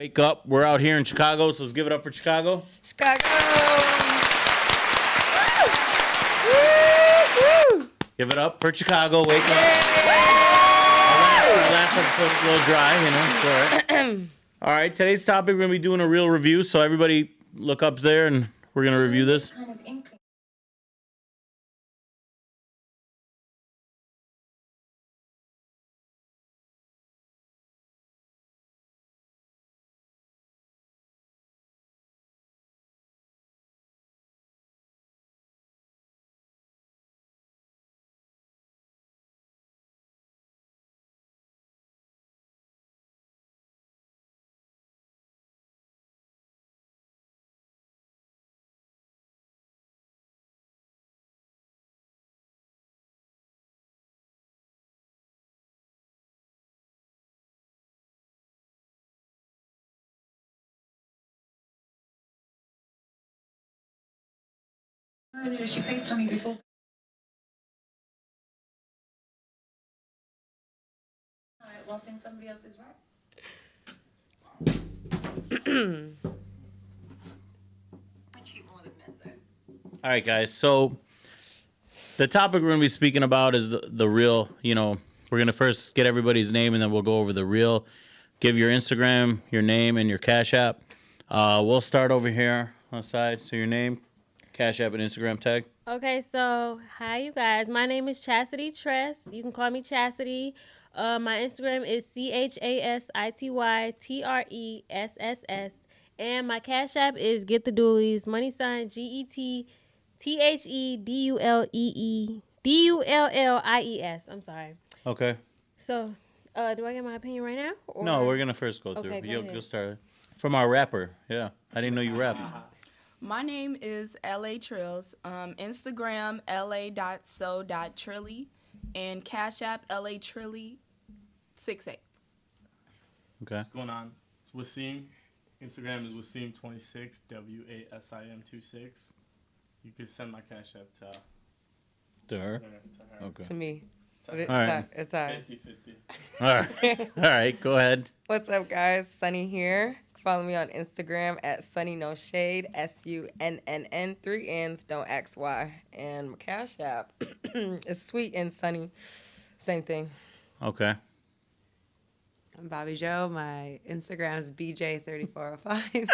Wake up. We're out here in Chicago, so let's give it up for Chicago. Chicago! Give it up for Chicago. Wake up. Our last episode was a little dry, It's all right. All right, today's topic, we're going to be doing a real review, so everybody look up there, and we're going to review this. She FaceTimed me before. All right, while saying somebody else is right. I cheat more than men, though. All right, guys, so the topic we're going to be speaking about is the real, we're going to first get everybody's name, and then we'll go over the real. Give your Instagram, your name, and your Cash App. We'll start over here on the side. So your name, Cash App, and Instagram tag. Okay, so hi you guys. My name is Chastity Tress. You can call me Chastity. My Instagram is CHASITYTRESSS. And my Cash App is Get the Doolies, money sign GETTHEDULLIES. I'm sorry. Okay. So, do I get my opinion right now? Or? No, we're going to first go through. Okay, You'll start. From our rapper. Yeah. I didn't know you rapped. My name is LA Trills. Instagram, la.so.trilly. And Cash App, LA Trilly 68. Okay. What's going on? It's Wasim. Instagram is Wasim26, WASIM26. You could send my Cash App To her? to her. Okay. To me. All right. It's all right. 50-50. All right. All right. Go ahead. What's up, guys? Sunny here. Follow me on Instagram at Sunny No Shade, SUNNN, 3 N's, don't ask why. And my Cash App is Sweet and Sunny. Same thing. Okay. I'm Bobby Joe. My Instagram is BJ3405.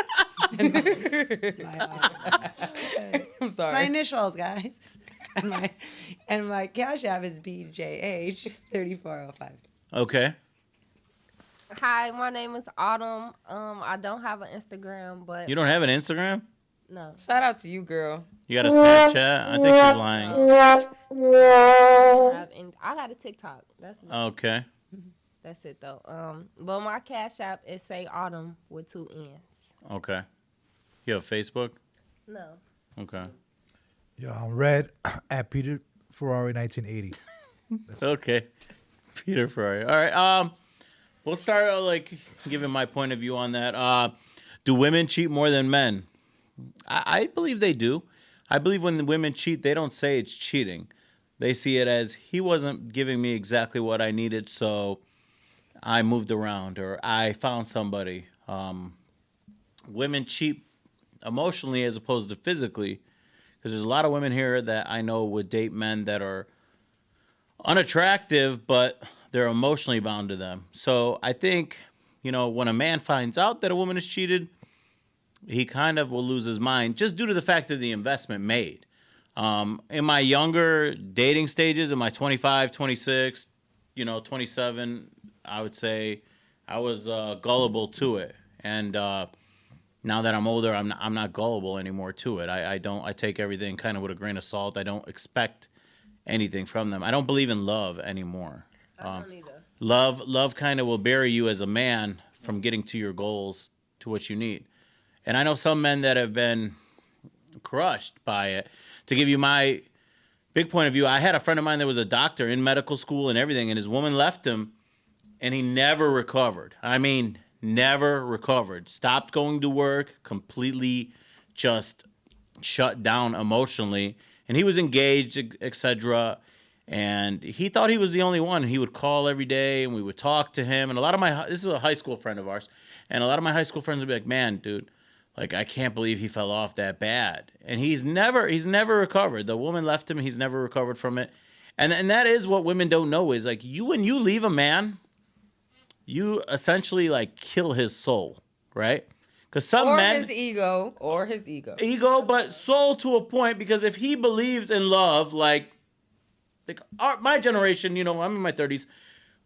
I'm sorry. It's my initials, guys. And my Cash App is BJH3405. Okay. Hi, my name is Autumn. I don't have an Instagram, but You don't have an Instagram? no. Shout out to you, girl. You got a Snapchat? I think she's lying. I got a TikTok. Okay. That's it though. But my Cash App is Say Autumn with 2 N's. Okay. You have Facebook? No. Okay. Yo, I'm Red at Peter Ferrari 1980. Okay. Peter Ferrari. All right. We'll start giving my point of view on that. Do women cheat more than men? I believe they do. I believe when the women cheat, they don't say it's cheating. They see it as he wasn't giving me exactly what I needed, so I moved around or I found somebody. Women cheat emotionally as opposed to physically, because there's a lot of women here that I know would date men that are unattractive, but they're emotionally bound to them. So I think, when a man finds out that a woman is cheated, he kind of will lose his mind just due to the fact of the investment made. In my younger dating stages, in my 25, 26, 27, I would say I was gullible to it. And now that I'm older, I'm not gullible anymore to it. I take everything kind of with a grain of salt. I don't expect anything from them. I don't believe in love anymore. I don't either. Love kind of will bury you as a man from getting to your goals, to what you need. And I know some men that have been crushed by it. To give you my big point of view, I had a friend of mine that was a doctor in medical school and everything, and his woman left him, and he never recovered. I mean, never recovered. Stopped going to work, completely just shut down emotionally. And he was engaged, etc. And he thought he was the only one. He would call every day, and we would talk to him. And a lot of this is a high school friend of ours, and a lot of my high school friends would be like, "Man, dude, like I can't believe he fell off that bad." And he's never recovered. The woman left him. He's never recovered from it. And that is what women don't know is like when you leave a man, you essentially like kill his soul, right? Because some men his ego, but soul to a point. Because if he believes in love, like my generation, you know, I'm in my 30s.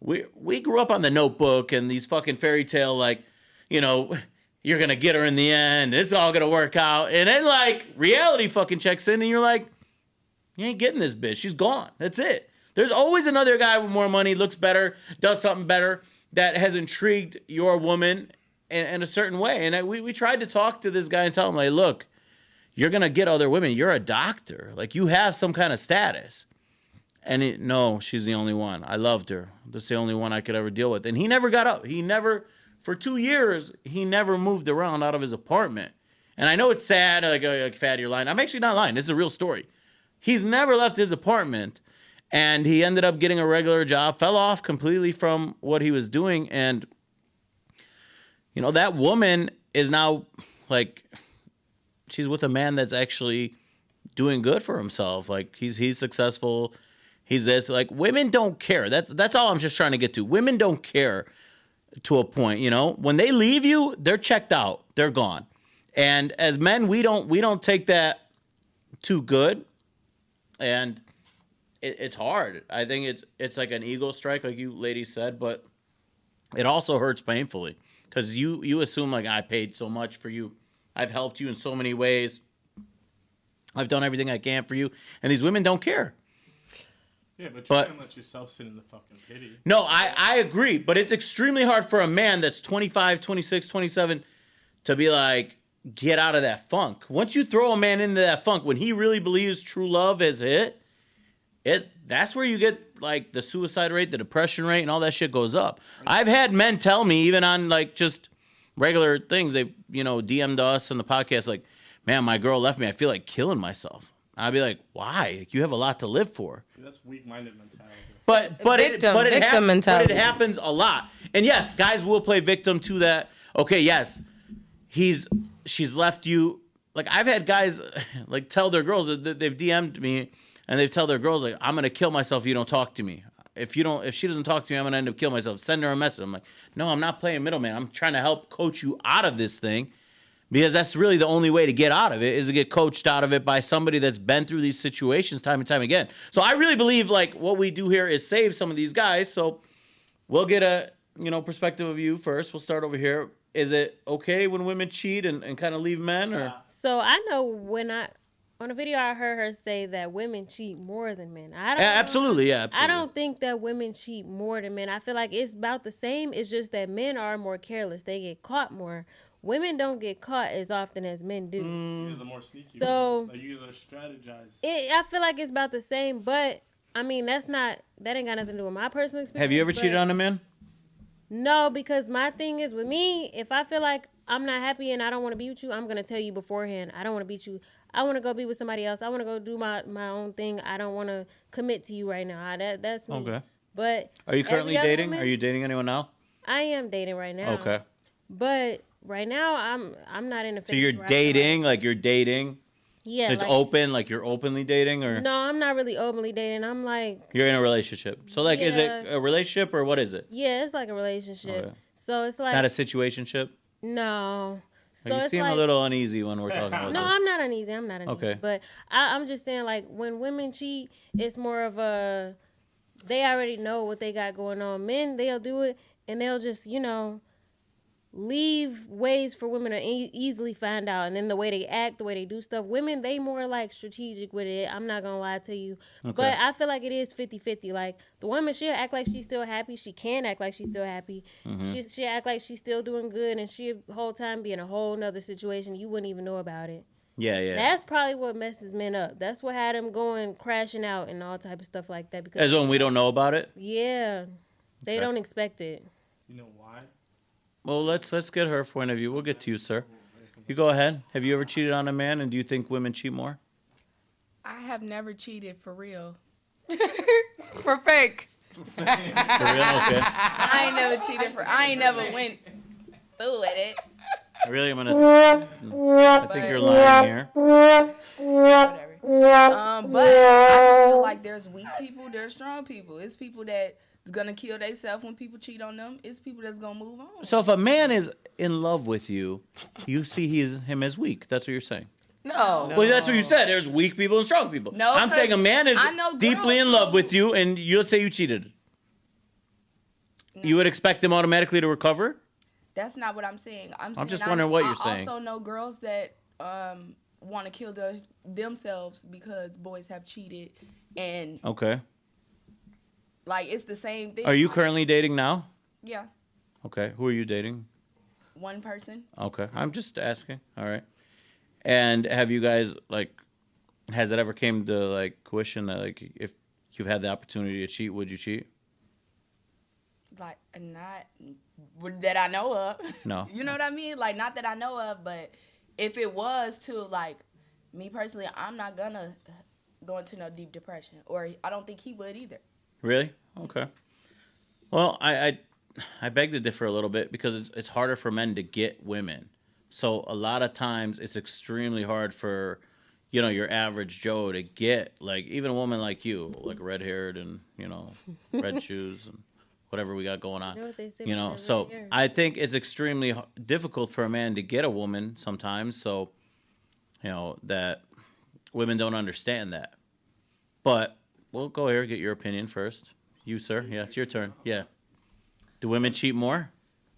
We grew up on The Notebook and these fucking fairy tale, like, you know, you're gonna get her in the end. It's all gonna work out, and then like reality fucking checks in, and you're like, you ain't getting this bitch. She's gone. That's it. There's always another guy with more money, looks better, does something better that has intrigued your woman in a certain way. And we tried to talk to this guy and tell him, like, look, you're gonna get other women. You're a doctor. Like you have some kind of status. And no, she's the only one. I loved her. That's the only one I could ever deal with. And he never got up. For 2 years, he never moved around out of his apartment. And I know it's sad, like Fad, you're lying. I'm actually not lying. This is a real story. He's never left his apartment, and he ended up getting a regular job, fell off completely from what he was doing. And, you know, that woman is now, like, she's with a man that's actually doing good for himself. Like, he's successful. He's this. Like, women don't care. That's all I'm just trying to get to. Women don't care to a point, you know. When they leave you, they're checked out. They're gone. And as men, we don't take that too good. And it's hard. I think it's like an ego strike, like you ladies said, but it also hurts painfully because you assume like I paid so much for you. I've helped you in so many ways. I've done everything I can for you. And these women don't care. Yeah, but you can't let yourself sit in the fucking pity. No, I agree. But it's extremely hard for a man that's 25, 26, 27 to be like, get out of that funk. Once you throw a man into that funk, when he really believes true love is that's where you get like the suicide rate, the depression rate, and all that shit goes up. I've had men tell me, even on like just regular things, they've, you know, DM'd us on the podcast, like, man, my girl left me. I feel like killing myself. I'd be like, why? Like, you have a lot to live for. See, that's weak-minded mentality. But it happens a lot. And yes, guys will play victim to that. Okay, yes, she's left you. Like I've had guys like tell their girls that they've DM'd me and they've tell their girls like, I'm gonna kill myself if you don't talk to me. If she doesn't talk to me, I'm gonna end up killing myself. Send her a message. I'm like, no, I'm not playing middleman. I'm trying to help coach you out of this thing. Because that's really the only way to get out of it is to get coached out of it by somebody that's been through these situations time and time again. So I really believe like what we do here is save some of these guys. So we'll get a perspective of you first. We'll start over here. Is it okay when women cheat and kind of leave men? Or so I know on a video I heard her say that women cheat more than men. Absolutely. I don't think that women cheat more than men. I feel like it's about the same. It's just that men are more careless. They get caught more. Women don't get caught as often as men do. You guys are more sneaky. So like you guys are strategized. I feel like it's about the same, but I mean that ain't got nothing to do with my personal experience. Have you ever cheated on a man? No, because my thing is with me, if I feel like I'm not happy and I don't want to be with you, I'm gonna tell you beforehand. I don't want to be with you. I want to go be with somebody else. I want to go do my own thing. I don't want to commit to you right now. That's me. Okay. But are you currently dating? Are you dating anyone now? I am dating right now. Okay. But right now, I'm not in a phase. So you're dating, like you're dating. Yeah. It's like, open, like you're openly dating, or no? I'm not really openly dating. I'm like you're in a relationship. So like, is it a relationship or what is it? Yeah, it's like a relationship. Okay. So it's like not a situationship. No. So like you seem a little uneasy when we're talking about no, this. I'm not uneasy. I'm not uneasy. Okay. But I'm just saying, like when women cheat, it's more of a they already know what they got going on. Men, they'll do it and they'll just leave ways for women to easily find out, and then the way they act, the way they do stuff. Women, they more like strategic with it. I'm not gonna lie to you. Okay. But I feel like it is 50-50. Like the woman, she'll act like she's still happy. She can act like she's still happy. Mm-hmm. She'll act like she's still doing good, and she'll the whole time be in a whole nother situation. You wouldn't even know about it. Yeah. That's probably what messes men up. That's what had them going crashing out and all type of stuff like that. Because as when we don't know about it. Yeah, they don't expect it. You know why? Well, let's get her point of view. We'll get to you, sir. You go ahead. Have you ever cheated on a man, and do you think women cheat more? I have never cheated for real. For fake. For real? Okay. I ain't never cheated I ain't never went through with it. Really, I think you're lying here. Whatever. But I just feel like there's weak people, there's strong people. It's people that's gonna kill themselves when people cheat on them. It's people that's gonna move on. So if a man is in love with you, you see him as weak. That's what you're saying. No. Well, that's what you said. There's weak people and strong people. No, I'm saying a man is I know deeply in girls love who- with you, and you'll say you cheated. You would expect them automatically to recover? That's not what I'm saying. I'm saying just wondering what you're saying. I also know girls that want to kill themselves because boys have cheated, and Okay. like it's the same thing. Are you currently dating now? Yeah, Okay. Who are you dating? one person. Okay. I'm just asking. All right. And have you guys, like, has it ever came to, like, fruition that, like, if you've had the opportunity to cheat, would you cheat? Like not that I know of. No. You know what I mean? Like not that I know of, but if it was to like me personally, I'm not gonna go into no deep depression, or I don't think he would either. Really? Okay. Well, I beg to differ a little bit because it's harder for men to get women. So a lot of times it's extremely hard for, your average Joe to get, like, even a woman like you, like red-haired and, red shoes and whatever we got going on. You know what they say about So red hair. I think it's extremely difficult for a man to get a woman sometimes. So, that women don't understand that. But we'll go here, get your opinion first. You, sir. Yeah, it's your turn. Yeah. Do women cheat more?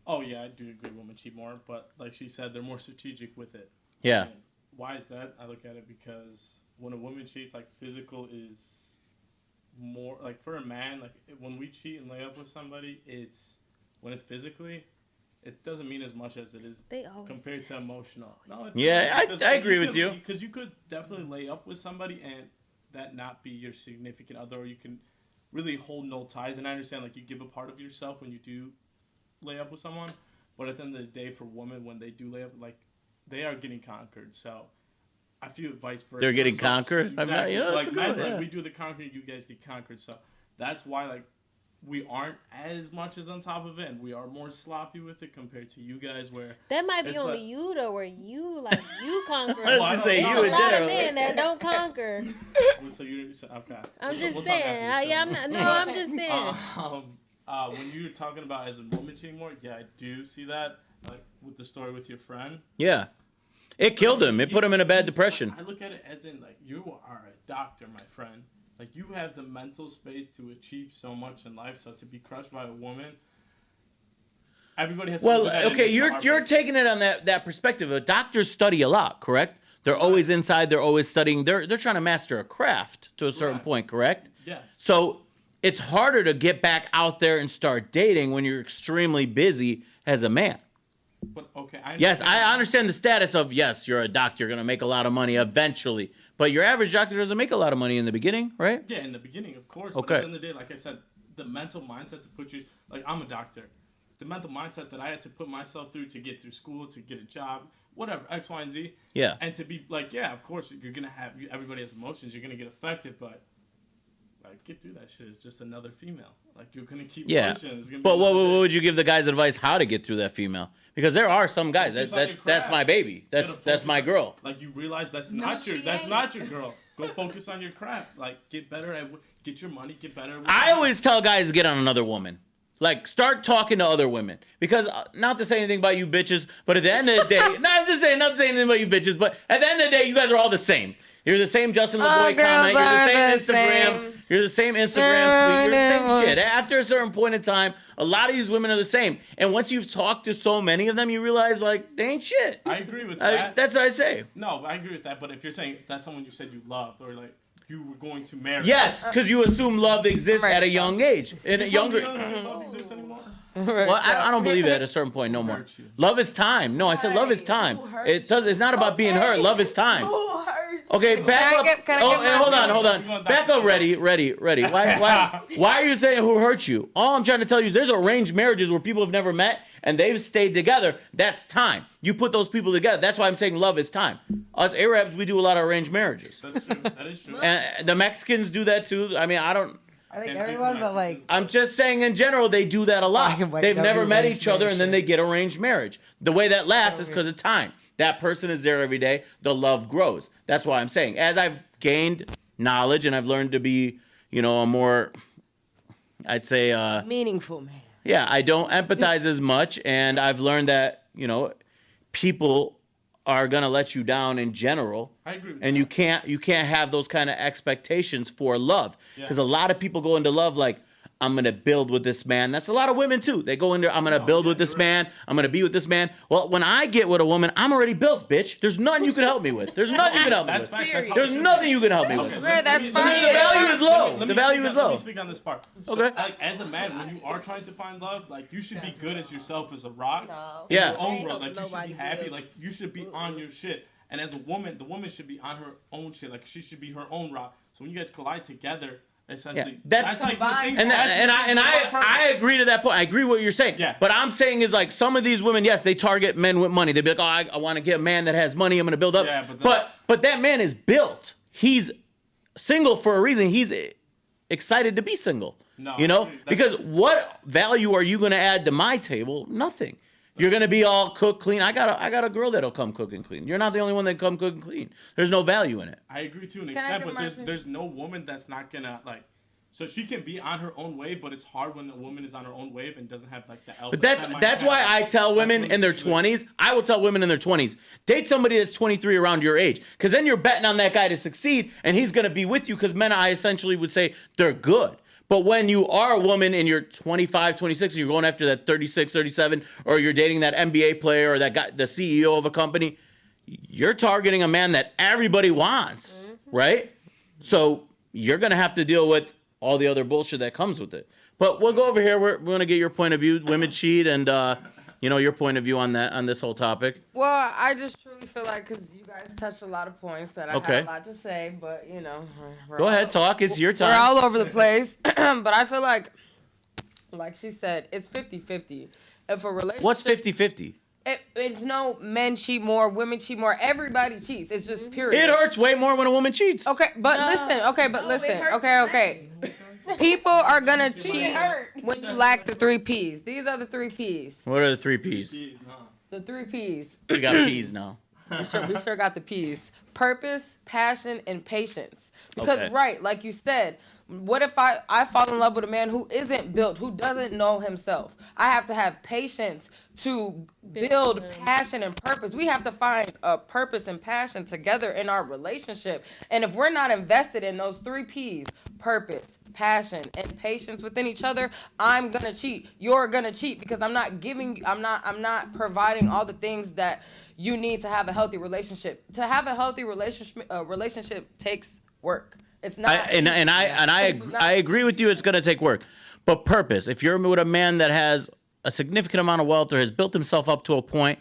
Oh yeah, I do agree women cheat more, but like she said, they're more strategic with it. Yeah. And why is that? I look at it because when a woman cheats, like physical is more like for a man. Like when we cheat and lay up with somebody, when it's physically, it doesn't mean as much as it is They always compared to emotional. No, Yeah, I agree with you. Because you could definitely lay up with somebody and that not be your significant other, or you can really hold no ties. And I understand like you give a part of yourself when you do lay up with someone, but at the end of the day, for women, when they do lay up, like they are getting conquered. So I feel vice versa. They're getting conquered? Exactly. I'm not- So, that's like a good men, one, yeah. like we do the conquering, you guys get conquered. So that's why like we aren't as much as on top of it, and we are more sloppy with it compared to you guys. Where That might be it's only like- you though, where you conquer. I was just say There's you a and lot of Daryl. men that don't conquer. so you said okay. I'm just We'll talk saying. after the show. I'm not. No, I'm just saying. When you're talking about as a woman cheating more, yeah, I do see that. Like with the story with your friend. Yeah. It killed him. It put him in a bad depression. I look at it as in like you are a doctor, my friend. Like you have the mental space to achieve so much in life. So to be crushed by a woman, everybody has. Well, to look at it okay, as you're heartbreak. taking it on that perspective. Doctors study a lot, correct? They're always inside. They're always studying. They're trying to master a craft to a certain Right. point, correct? Yes. So it's harder to get back out there and start dating when you're extremely busy as a man. But okay, Yes, I understand the status of, yes, you're a doctor, you're going to make a lot of money eventually. But your average doctor doesn't make a lot of money in the beginning, right? Yeah, in the beginning, of course. Okay. But at the end of the day, like I said, the mental mindset to put you, like I'm a doctor. The mental mindset that I had to put myself through to get through school, to get a job, whatever, X, Y, and Z. Yeah. And to be like, yeah, of course, you're going to have, everybody has emotions, you're going to get affected, but like, get through that shit. It's just another female. Like, you're going to keep Yeah. pushing. It's gonna be But what another day. would you give the guys advice how to get through that female? Because there are some guys, Focus on your that's craft. my baby. You That's gotta that's focus my on- girl. Like, you realize that's No, not she that's ain't. not your girl. Go focus on your craft. Like, get better at, get your money, get better at what I you do. always tell guys to get on another woman. Like, start talking to other women. Because, not to say anything about you bitches, but at the end of the day, not to say anything about you bitches, but at the end of the day, you guys are all the same. You're the same Justin All LaVoy girls comment. You're the are same the Instagram. same. You're the same Instagram tweet. You're the same shit. After a certain point in time, a lot of these women are the same. And once you've talked to so many of them, you realize, like, they ain't shit. I agree with that. That's what I say. No, I agree with that. But if you're saying that's someone you said you loved or like you were going to marry, Yes, because you assume love exists Right. at a young age. In a You told me younger. love exists anymore. Well, I don't believe that at a certain point no more. Hurt you. Love is time. No, I said love is time. Who hurt It does. It's not about being hurt. Love is time. Who hurt Okay, back I up. get- can I Oh, get hey, my- hold on. We're going Back back up. Ready. Why are you saying who hurt you? All I'm trying to tell you is there's arranged marriages where people have never met and they've stayed together. That's time. You put those people together. That's why I'm saying love is time. Us Arabs, we do a lot of arranged marriages, That's true. That is true. and the Mexicans do that too. I mean, I think Can't speak everyone, for but like, I'm just saying in general they do that a lot. Fucking white They've never met arranged each other and then they marriage. get arranged marriage. The way that lasts is because of time. That person is there every day. The love grows. That's why I'm saying. As I've gained knowledge and I've learned to be, a more, I'd say, Meaningful man. yeah, I don't empathize as much, and I've learned that people are gonna let you down in general. I agree with And that. you can't have those kind of expectations for love, because Yeah. a lot of people go into love like, I'm gonna build with this man. That's a lot of women too. They go in there, I'm gonna build with this man. I'm gonna be with this man. Well, when I get with a woman, I'm already built, bitch. There's nothing you can help me with. There's nothing you can help me That's with. facts. That's how There's it should nothing be. you can help me Okay, with. Yeah, that's let me- fine. The value is low. let me The value speak is on- Let low. me speak on this part. So, Okay. like, as a man, when you are trying to find love, like, you should be good as yourself as a rock. Yeah. Your own Ain't world. Like, you should nobody be happy. good. Like, you should be on your shit. And as a woman, the woman should be on her own shit. Like, she should be her own rock. So when you guys collide together, essentially, Yeah, that's- like the thing. And that's I agree to that point. I agree what you're saying. Yeah. But I'm saying is like some of these women, yes, they target men with money. They'd be like, oh, I want to get a man that has money. I'm going to build up. Yeah, but but that man is built. He's single for a reason. He's excited to be single. No, You I know, agree. because what value are you going to add to my table? Nothing. You're gonna be all cook clean. I got a girl that'll come cook and clean. You're not the only one that come cook and clean. There's no value in it. I agree to an Can I extent, get but my there's opinion? there's no woman that's not gonna like. So she can be on her own wave, but it's hard when a woman is on her own wave and doesn't have like the alpha. But that's why I tell women in their 20s. I will tell women in their 20s, date somebody that's 23 around your age, because then you're betting on that guy to succeed, and he's gonna be with you. Because men, I essentially would say they're good. But when you are a woman and you're 25, 26, and you're going after that 36, 37, or you're dating that NBA player or that guy, the CEO of a company, you're targeting a man that everybody wants, right? So you're gonna have to deal with all the other bullshit that comes with it. But we'll go over here. We're gonna get your point of view. Women cheat, and your point of view on this whole topic. Well, I just truly feel like, because you guys touched a lot of points that I Okay. had a lot to say, but we're Go ahead, talk. It's your We're time. all over the place. But I feel like she said, it's 50-50. If a relationship... What's 50-50? It's no men cheat more, women cheat more. Everybody cheats. It's just period. It hurts way more when a woman cheats. Okay, but listen. Okay. People are gonna cheat when you lack the 3 P's. These are the 3 P's. What are the 3 P's? The 3 P's. We got P's now. We sure got the P's. Purpose, passion, and patience. Because Okay. right, like you said, what if I fall in love with a man who isn't built, who doesn't know himself? I have to have patience to build passion and purpose. We have to find a purpose and passion together in our relationship. And if we're not invested in those 3 P's, purpose, passion, and patience within each other, I'm gonna cheat. You're gonna cheat because I'm not providing all the things that you need to have a healthy relationship. To have a healthy relationship takes work. It's not. I agree with you. It's gonna take work, but purpose. If you're with a man that has a significant amount of wealth or has built himself up to a point,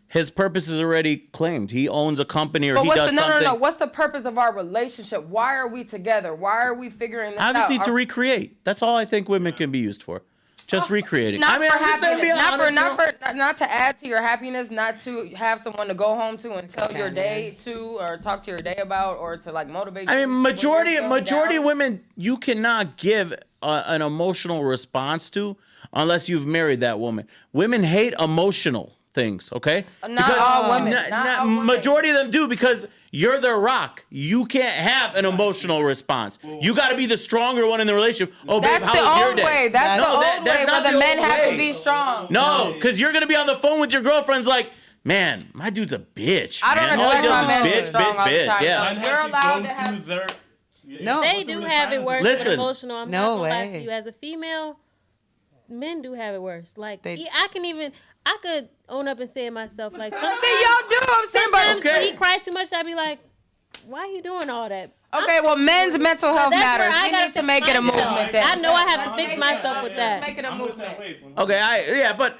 his purpose is already claimed. He owns a company or he does something. No. What's the purpose of our relationship? Why are we together? Why are we figuring this Obviously, out? to recreate. That's all I think women can be used for. Just recreating. Not for I'm just saying, be happiness. honest, Not to add to your happiness. Not to have someone to go home to and tell your day to, or talk to your day about, or to like motivate. I you mean, when majority you're going of down. women you cannot give an emotional response to unless you've married that woman. Women hate emotional things, okay? Not all women. Not all women. Majority of them do because you're their rock. You can't have an emotional response. You got to be the stronger one in the relationship. Oh, babe, That's how the was your old day? way. That's No, the old that's way not where the men old have way. to be strong. No, because you're gonna be on the phone with your girlfriends like, man, my dude's a bitch. I don't man. All he expect my does men is to be strong all the bitch. time. Yeah. No. You're allowed to have- No. They do have it worse Listen. than emotional. I'm No not gonna lie to way. you. As a female, men do have it worse. Like They- I could own up and say it myself. Like See, y'all do. I'm saying, but sometimes Okay. when he cry too much, I'd be like, why are you doing all that? okay. Well, men's mental health That's where matters. I We gotta need to fix make it a myself. movement. Then I know I have to Let's fix make myself it- with let's that. Make it a movement. Okay,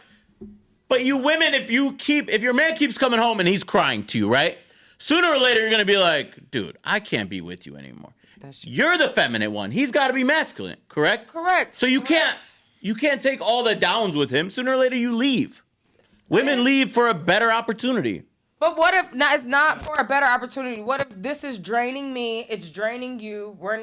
but you women, if your man keeps coming home and he's crying to you, right? sooner or later you're gonna be like, dude, I can't be with you anymore. That's true. You're the feminine one. He's got to be masculine, correct? Correct. So you can't take all the downs with him. Sooner or later you leave. Women leave for a better opportunity. But what if it's not for a better opportunity? What if this is draining me? It's draining you. You're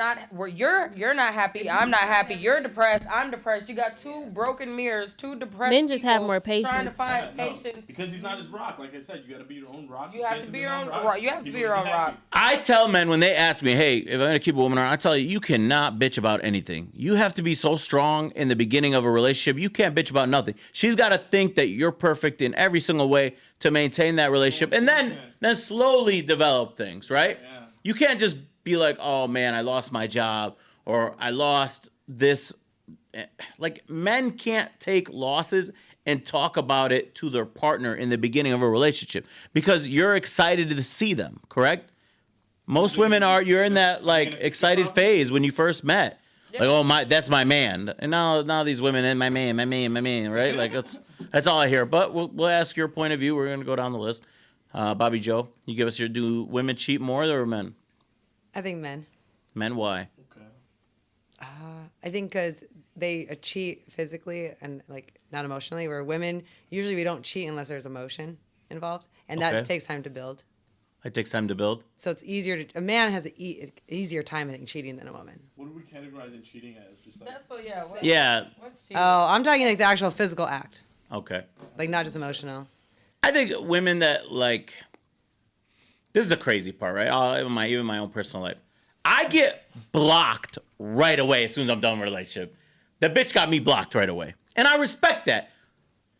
not happy. I'm not happy. You're depressed. I'm depressed. You got two broken mirrors, two depressed Men just have people more patience. trying to find No, patience. because he's not his rock. Like I said, you got to be your own rock. You have to can't be be your own rock. rock. You have to be People your will own happy. rock. I tell men when they ask me, hey, if I'm going to keep a woman around, I tell you cannot bitch about anything. You have to be so strong in the beginning of a relationship. You can't bitch about nothing. She's got to think that you're perfect in every single way to maintain that relationship. And then slowly develop things, right? Yeah. You can't just be like, oh man, I lost my job or I lost this. Like, men can't take losses and talk about it to their partner in the beginning of a relationship because you're excited to see them, correct? Most women you're in that like excited phase when you first met. Like, oh that's my man. And now these women and my man, right? Like that's all I hear. But we'll ask your point of view. We're gonna go down the list. Bobby Joe, you give us your do women cheat more or men? I think men. Men, why? Okay. I think because they cheat physically and like not emotionally. Where women usually we don't cheat unless there's emotion involved, and Okay. that takes time to build. It takes time to build. So it's easier to a man has an easier time I think cheating than a woman. What do we categorize in cheating as? Just like That's what. Yeah. Yeah. What's cheating? Oh, I'm talking like the actual physical act, Okay. like not just emotional. I think women that like, this is the crazy part, right? Even my own personal life. I get blocked right away as soon as I'm done with a relationship. The bitch got me blocked right away. And I respect that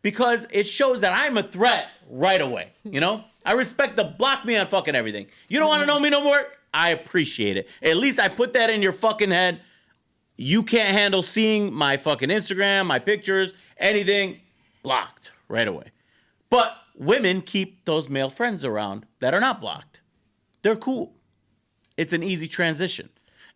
because it shows that I'm a threat right away. You know? I respect the block me on fucking everything. You don't want to know me no more? I appreciate it. At least I put that in your fucking head. You can't handle seeing my fucking Instagram, my pictures, anything. Blocked right away. But women keep those male friends around that are not blocked. They're cool. It's an easy transition.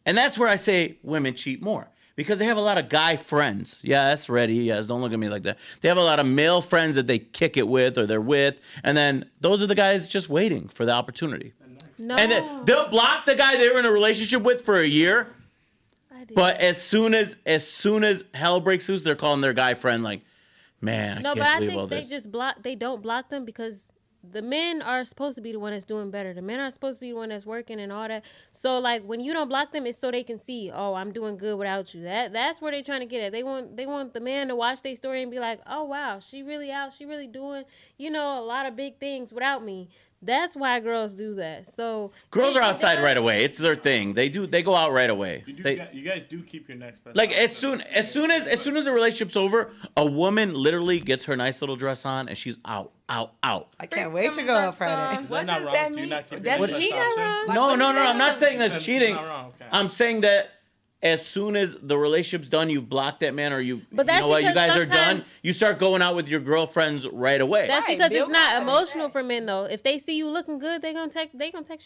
And that's where I say women cheat more. Because they have a lot of guy friends. Yes, ready. Yes, don't look at me like that. They have a lot of male friends that they kick it with or they're with. And then those are the guys just waiting for the opportunity. No. And then they'll block the guy they were in a relationship with for a year. But as soon as hell breaks loose, they're calling their guy friend like, man, No, I but can't I believe all think they this. just block. They don't block them because the men are supposed to be the one that's doing better. The men are supposed to be the one that's working and all that. So like when you don't block them, it's so they can see, oh, I'm doing good without you. That's where they're trying to get at. They want the man to watch their story and be like, oh wow, she really out. She really doing, a lot of big things without me. That's why girls do that. So Girls are outside right away. It's their thing. They go out right away. you guys do keep your next best. Like as soon as the relationship's over, a woman literally gets her nice little dress on and she's out. I can't wait to go out Friday. Is What that not does wrong? that Do you mean? not keep your That's next best cheating, option? bro? No, what no, does no. that I'm not mean? saying that's That's cheating. not wrong, okay. I'm saying that as soon as the relationship's done, you've blocked that man, or But that's you know what, you because guys are done. sometimes- You start going out with your girlfriends right away. that's Right, because Bill it's not Cosby. emotional for men though. If they see you looking good, they gonna text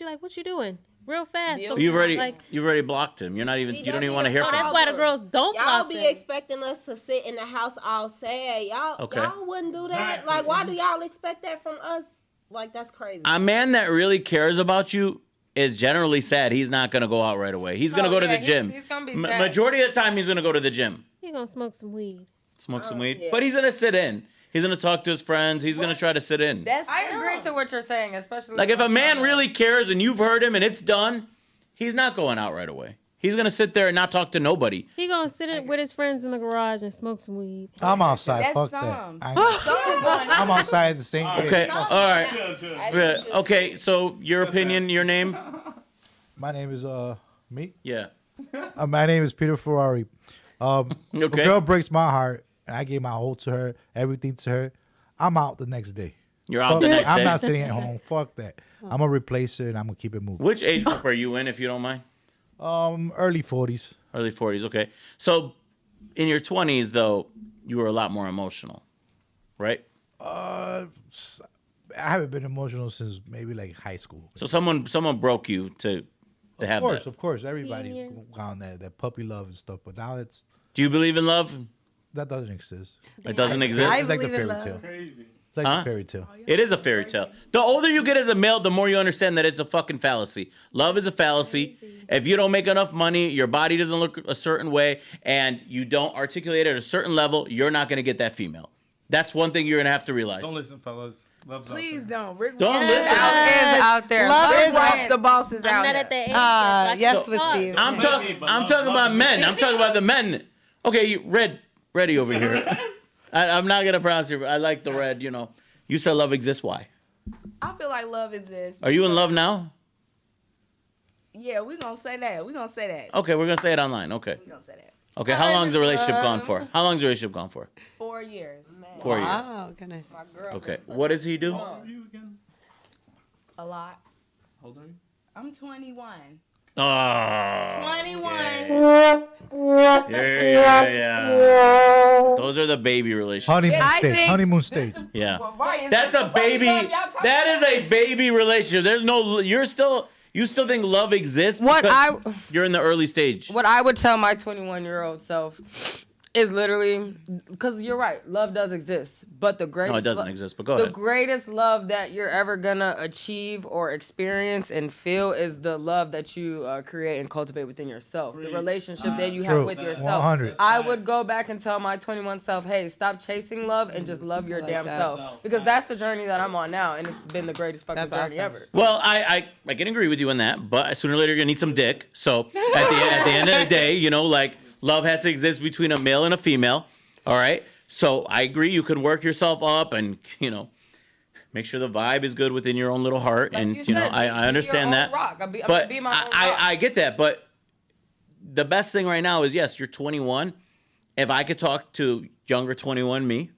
you like, what you doing? Real fast. Bill So, You've already like, blocked him. You're not even. We You don't even need want to hear so from that's him. why the girls don't Y'all block be them. expecting us to sit in the house all sad. Y'all wouldn't do that. Exactly. Like, why do y'all expect that from us? Like, that's crazy. A man that really cares about you is generally sad. He's not gonna go out right away. He's gonna go to the gym. He's gonna be sad. Majority of the time, he's gonna go to the gym, He gonna smoke some weed. smoke some weed, yeah. but he's gonna sit in. He's gonna talk to his friends. He's gonna try to sit in. I agree to what you're saying, especially Like if a man really cares and you've heard him and it's done, he's not going out right away. He's gonna sit there and not talk to nobody. He gonna sit with his friends in the garage and smoke some weed. I'm outside. That's Fuck some. that. I'm outside the same day. Okay, all right. Chill, chill. Yeah, okay, so your opinion, your name? My name is me. Yeah. My name is Peter Ferrari. A Okay. girl breaks my heart, and I gave my whole to her, everything to her. I'm out the next day. You're out Fuck the that. next I'm day. not sitting at home. Fuck that. I'm gonna replace her, and I'm gonna keep it moving. Which age group are you in, if you don't mind? Early 40s. Early 40s, okay. So in your 20s, though, you were a lot more emotional, right? I haven't been emotional since maybe like high school. So someone broke you to have that. Of course, everybody years. found that puppy love and stuff. But now Do you believe in love? that doesn't exist. It doesn't exist? I It's like the believe in fairy love. tale. Crazy. It's like Huh? a fairy tale. It is a fairy tale. The older you get as a male, the more you understand that it's a fucking fallacy. Love is a fallacy. If you don't make enough money, your body doesn't look a certain way, and you don't articulate at a certain level, you're not going to get that female. That's one thing you're going to have to realize. Don't listen, fellas. Love's Please out there. don't. Rick Don't Ross listen. Is out there. Love Love is is Ross, the boss is I'm out not there. at that age. yet, so I yes, can with talk. Steve. I'm talking about men. I'm talking about the men. Okay, ready over here. I'm not going to pronounce it. I like the red, you know. You said love exists. Why? I feel like love exists. Are you in love now? Yeah, we're going to say that. We're going to say that. Okay, we're going to say it online. Okay. We're going to say that. Okay, how long's the relationship gone for? How long's the relationship gone for? 4 years. 4 years. Wow, goodness. My girl. Okay, what does he do? How old are you again? A lot. How old are you? I'm 21. Oh. 21. Yeah. Those are the baby relationships. Honeymoon I stage. think- Honeymoon stage. Yeah. Right, That's a baby. That is a baby relationship. There's no. You still think love exists? What because you're in the early stage. What I would tell my 21-year-old self is literally, because you're right, love does exist, but the greatest No, it doesn't exist. But go the ahead. greatest love that you're ever gonna achieve or experience and feel is the love that you create and cultivate within yourself. The relationship that you have True. with yourself. 100. I would go back and tell my 21 self, hey, stop chasing love and just love your damn that. self. Because that's the journey that I'm on now, and it's been the greatest fucking That's journey awesome. ever. Well, I can agree with you on that, but sooner or later you're gonna need some dick. So at the end of the day, you know, like love has to exist between a male and a female. All right. So I agree. You can work yourself up and, you know, make sure the vibe is good within your own little heart. Like and, you you know, said, I be your understand own that. rock. I'm But gonna be my own rock. I get that. But the best thing right now is, yes, you're 21. If I could talk to younger 21 me,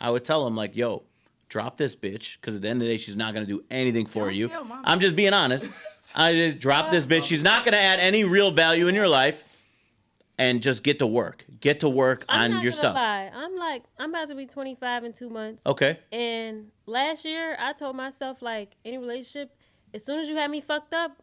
I would tell him, like, yo, drop this bitch. Because at the end of the day, she's not going to do anything for Don't you. tell mama. I'm just being honest. I just drop this bitch. She's not going to add any real value in your life. And just get to work. Get to work I'm on not your gonna stuff. lie. I'm about to be 25 in 2 months. Okay. And last year, I told myself, like, any relationship, as soon as you have me fucked up,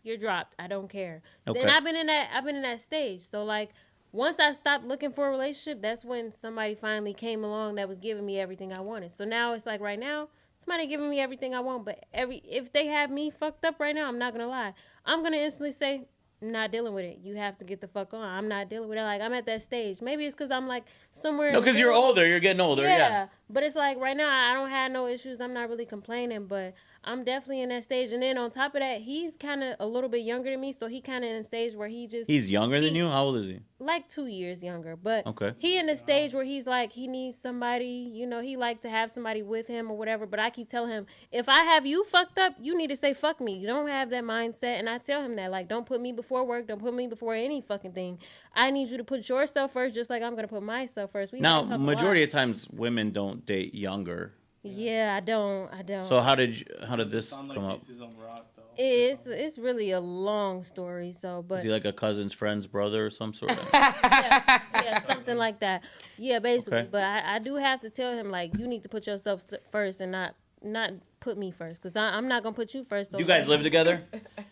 you're dropped. I don't care. Okay. And I've been in that stage. So, like, once I stopped looking for a relationship, that's when somebody finally came along that was giving me everything I wanted. So now it's like right now, somebody giving me everything I want. But if they have me fucked up right now, I'm not gonna lie. I'm gonna instantly say, I'm not dealing with it. You have to get the fuck on. I'm not dealing with it. Like, I'm at that stage. Maybe it's because I'm, like, somewhere. No, because you're older. You're getting older. Yeah. But it's like right now, I don't have no issues. I'm not really complaining, but I'm definitely in that stage. And then on top of that, he's kind of a little bit younger than me. So he kind of in a stage where He's younger than you? How old is he? like 2 years younger. But Okay. he in the stage where he's like, he needs somebody, you know, he like to have somebody with him or whatever. But I keep telling him, if I have you fucked up, you need to say fuck me. You don't have that mindset. And I tell him that, like, don't put me before work. Don't put me before any fucking thing. I need you to put yourself first, just like I'm going to put myself first. Now, majority of times, women don't date younger. Yeah, I don't. So how did this Sound like come up? Pieces on Rock, though. It's really a long story. So, but Is he like a cousin's friend's brother or some sort of? yeah, something like that. Yeah, basically. Okay. But I do have to tell him, like, you need to put yourself first and not put me first, because I'm not gonna put you first. You guys live together?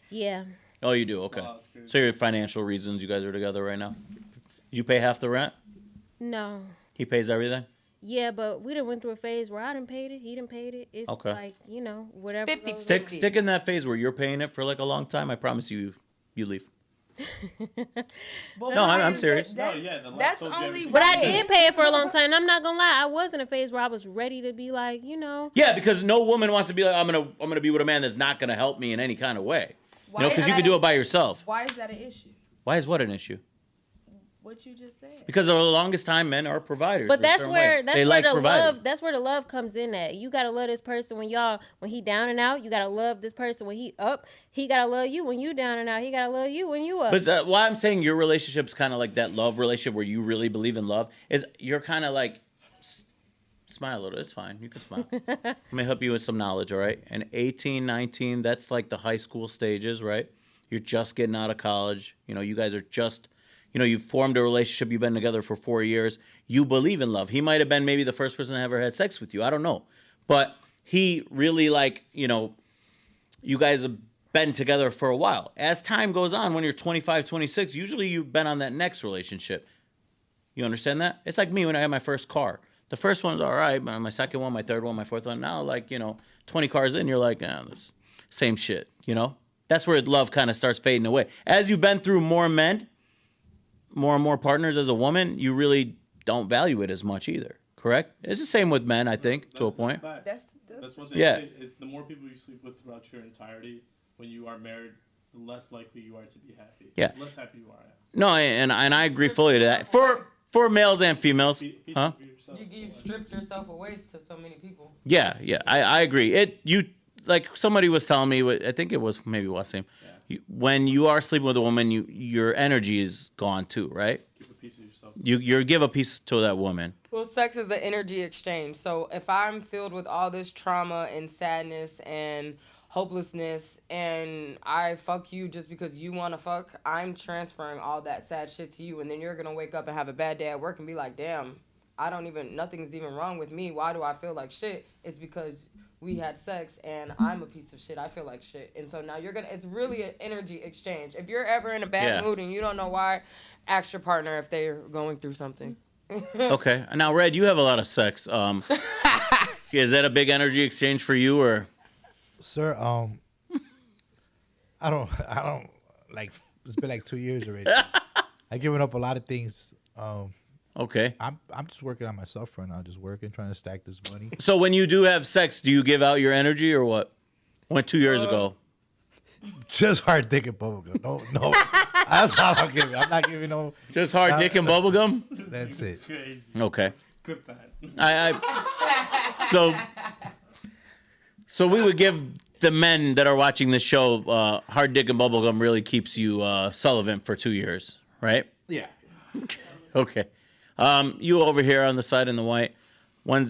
Yeah. Oh, you do. Okay. Wow, that's crazy. So your financial reasons, you guys are together right now. You pay half the rent. No. He pays everything. Yeah, but we done went through a phase where I done paid it, he done paid it. It's Okay. like, you know, whatever. 50, goes Stick on. stick in that phase where you're paying it for like a long time. I promise you leave. But No, why I'm is serious. No, yeah, the that's leftover only. everything. But I did pay it for a long time. And I'm not gonna lie, I was in a phase where I was ready to be like, you know. Yeah, because no woman wants to be like, I'm gonna be with a man that's not gonna help me in any kind of way. Why You know, is because you that- can do it by yourself. Why is that an issue? Why is what an issue? What you just said. Because for the longest time, men are providers. But in a that's certain where way. that's They where like the providing. love that's where the love comes in at. You gotta love this person when he down and out. You gotta love this person when he up. He gotta love you when you down and out. He gotta love you when you up. But why I'm saying your relationship's kind of like that love relationship where you really believe in love is you're kind of like smile a little. It's fine. You can smile. Let me help you with some knowledge, all right? And 18, 19, that's like the high school stages, right? You're just getting out of college. You know, you guys are just, you know, you've formed a relationship. You've been together for 4 years. You believe in love. He might have been maybe the first person that ever had sex with you. I don't know. But he really, like, you know, you guys have been together for a while. As time goes on, when you're 25, 26, usually you've been on that next relationship. You understand that? It's like me when I had my first car. The first one's all right, but my second one, my third one, my fourth one. Now, like, 20 cars in, you're like, this same shit, That's where love kind of starts fading away. As you've been through more men, more and more partners as a woman, you really don't value it as much either. Correct? It's the same with men, I think, to a point. That's what they Yeah. say. Is the more people you sleep with throughout your entirety, when you are married, the less likely you are to be happy. Yeah. The less happy you are. No, and I agree fully to that. For males and females, huh? You stripped yourself away to so many people. Yeah, I agree. Like somebody was telling me, I think it was maybe Wasim. Yeah. When you are sleeping with a woman, your energy is gone too, right? Give a piece of yourself. You give a piece to that woman. Well, sex is an energy exchange. So if I'm filled with all this trauma and sadness and hopelessness and I fuck you just because you want to fuck, I'm transferring all that sad shit to you, and then you're going to wake up and have a bad day at work and be like, damn, nothing's even wrong with me. Why do I feel like shit? It's because we had sex and I'm a piece of shit. I feel like shit. And so now it's really an energy exchange. If you're ever in a bad mood and you don't know why, ask your partner if they're going through something. Okay. Now, Red, you have a lot of sex. Is that a big energy exchange for you, or? Sir, I don't like. It's been like 2 years already. I've given up a lot of things. Okay. I'm just working on myself right now. Just working, trying to stack this money. So when you do have sex, do you give out your energy or what? Went 2 years ago. Just hard dick and bubblegum. No. That's all I'm giving. I'm not giving no. Just hard dick and bubblegum? That's it. Crazy. Okay. Clip that. So we would give the men that are watching this show, hard dick and bubblegum really keeps you Sullivan for 2 years, right? Yeah. Okay. You over here on the side in the white, do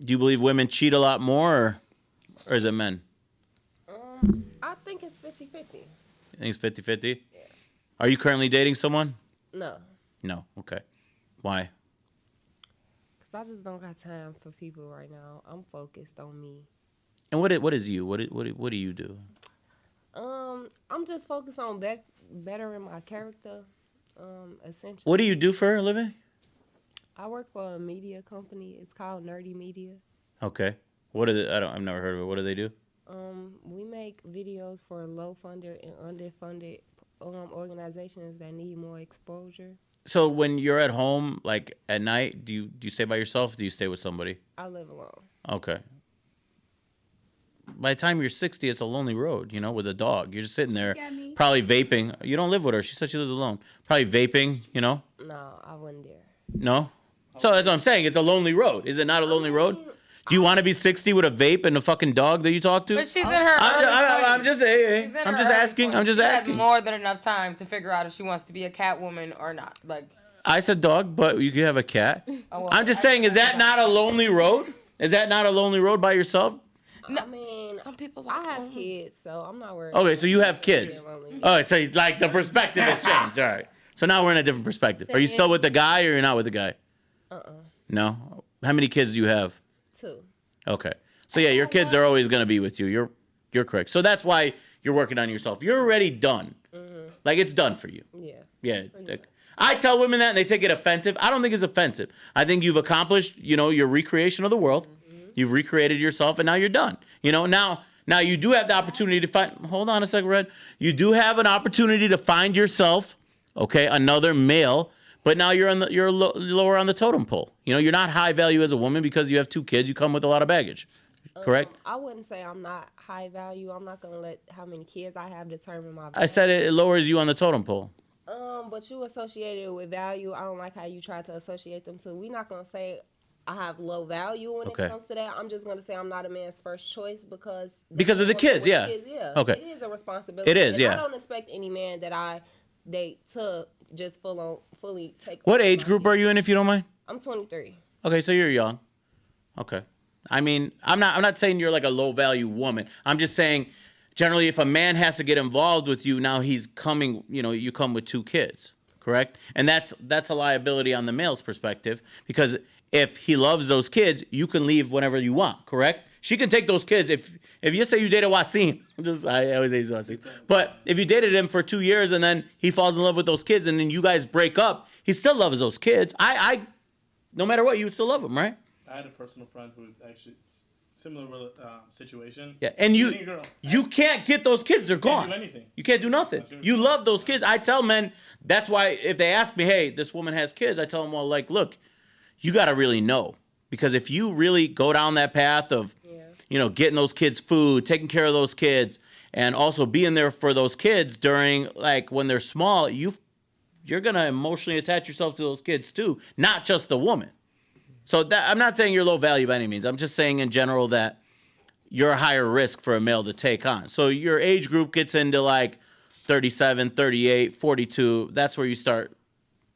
you believe women cheat a lot more or is it men? I think it's 50-50. You think it's 50-50? Yeah. Are you currently dating someone? No. No. Okay. Why? Because I just don't got time for people right now. I'm focused on me. And what is you? What do you do? I'm just focused on bettering my character, essentially. What do you do for a living? I work for a media company. It's called Nerdy Media. Okay. What is it? I've never heard of it. What do they do? We make videos for low-funded and underfunded organizations that need more exposure. So when you're at home, like at night, do you stay by yourself? Or do you stay with somebody? I live alone. Okay. By the time you're 60, it's a lonely road, with a dog. You're just sitting there, probably vaping. You don't live with her. She said she lives alone. Probably vaping, No, I wouldn't dare. No? So that's what I'm saying. It's a lonely road. Is it not a lonely road? Do you want to be 60 with a vape and a fucking dog that you talk to? But she's in her I'm just saying. I'm just asking. I'm just She asking. has more than enough time to figure out if she wants to be a cat woman or not. Like, I said dog, but you could have a cat. Oh, well, I'm just saying, is that not a lonely road? Is that not a lonely road by yourself? no, I mean, some people I have kids, so I'm not worried. Okay, so you have kids. All right, so like the perspective has changed. All right. So now we're in a different perspective. Are you still with the guy or you're not with the guy? No? How many kids do you have? 2. Okay. So yeah, your kids are always going to be with you. You're correct. So that's why you're working on yourself. You're already done. Mm-hmm. Like it's done for you. Yeah. Yeah. I tell women that and they take it offensive. I don't think it's offensive. I think you've accomplished, your recreation of the world. Mm-hmm. You've recreated yourself and now you're done. Now you do have the opportunity to find, hold on a second, Red. You do have an opportunity to find yourself, okay, another male, but now you're lower on the totem pole. You're not high value as a woman because you have 2 kids. You come with a lot of baggage. Correct? I wouldn't say I'm not high value. I'm not going to let how many kids I have determine my value. I said it lowers you on the totem pole. But you associated with value. I don't like how you try to associate them too. We're not going to say I have low value when it comes to that. I'm just going to say I'm not a man's first choice because of the kids, yeah. Okay. It is a responsibility. It is, yeah. I don't expect any man that I date to just fully take. What age group are you in, if you don't mind? I'm 23. Okay, so you're young. Okay. I mean, I'm not saying you're like a low value woman. I'm just saying generally if a man has to get involved with you, now he's coming, you come with 2 kids, correct? And that's a liability on the male's perspective because if he loves those kids, you can leave whenever you want, correct? She can take those kids. If you say you dated Wasim, I always say Wasim, but if you dated him for 2 years and then he falls in love with those kids and then you guys break up, he still loves those kids. no matter what, you would still love them, right? I had a personal friend who actually similar situation. Yeah, and Dating a girl. you can't get those kids. They're gone. Can't do anything. You can't do nothing. You love those kids. I tell men, that's why if they ask me, hey, this woman has kids, I tell them, well, like, look, you got to really know. Because if you really go down that path of, getting those kids food, taking care of those kids, and also being there for those kids during, like, when they're small, you're going to emotionally attach yourself to those kids too, not just the woman. So I'm not saying you're low value by any means. I'm just saying in general that you're a higher risk for a male to take on. So your age group gets into like 37, 38, 42. That's where you start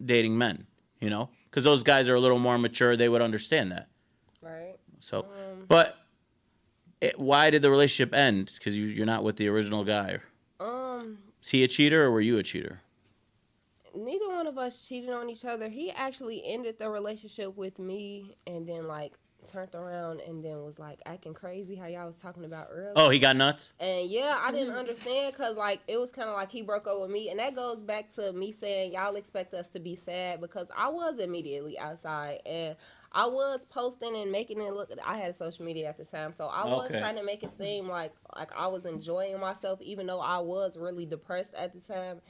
dating men, because those guys are a little more mature. They would understand that. Right. So, but why did the relationship end? Because you're not with the original guy. Is he a cheater or were you a cheater? Neither one of us cheated on each other. He actually ended the relationship with me and then like turned around and then was like acting crazy, how y'all was talking about earlier. Oh, he got nuts? And yeah, I didn't understand because like it was kind of like he broke up with me, and that goes back to me saying y'all expect us to be sad, because I was immediately outside and I was posting and making it look. I had social media at the time, so I was trying to make it seem like I was enjoying myself, even though I was really depressed at the time.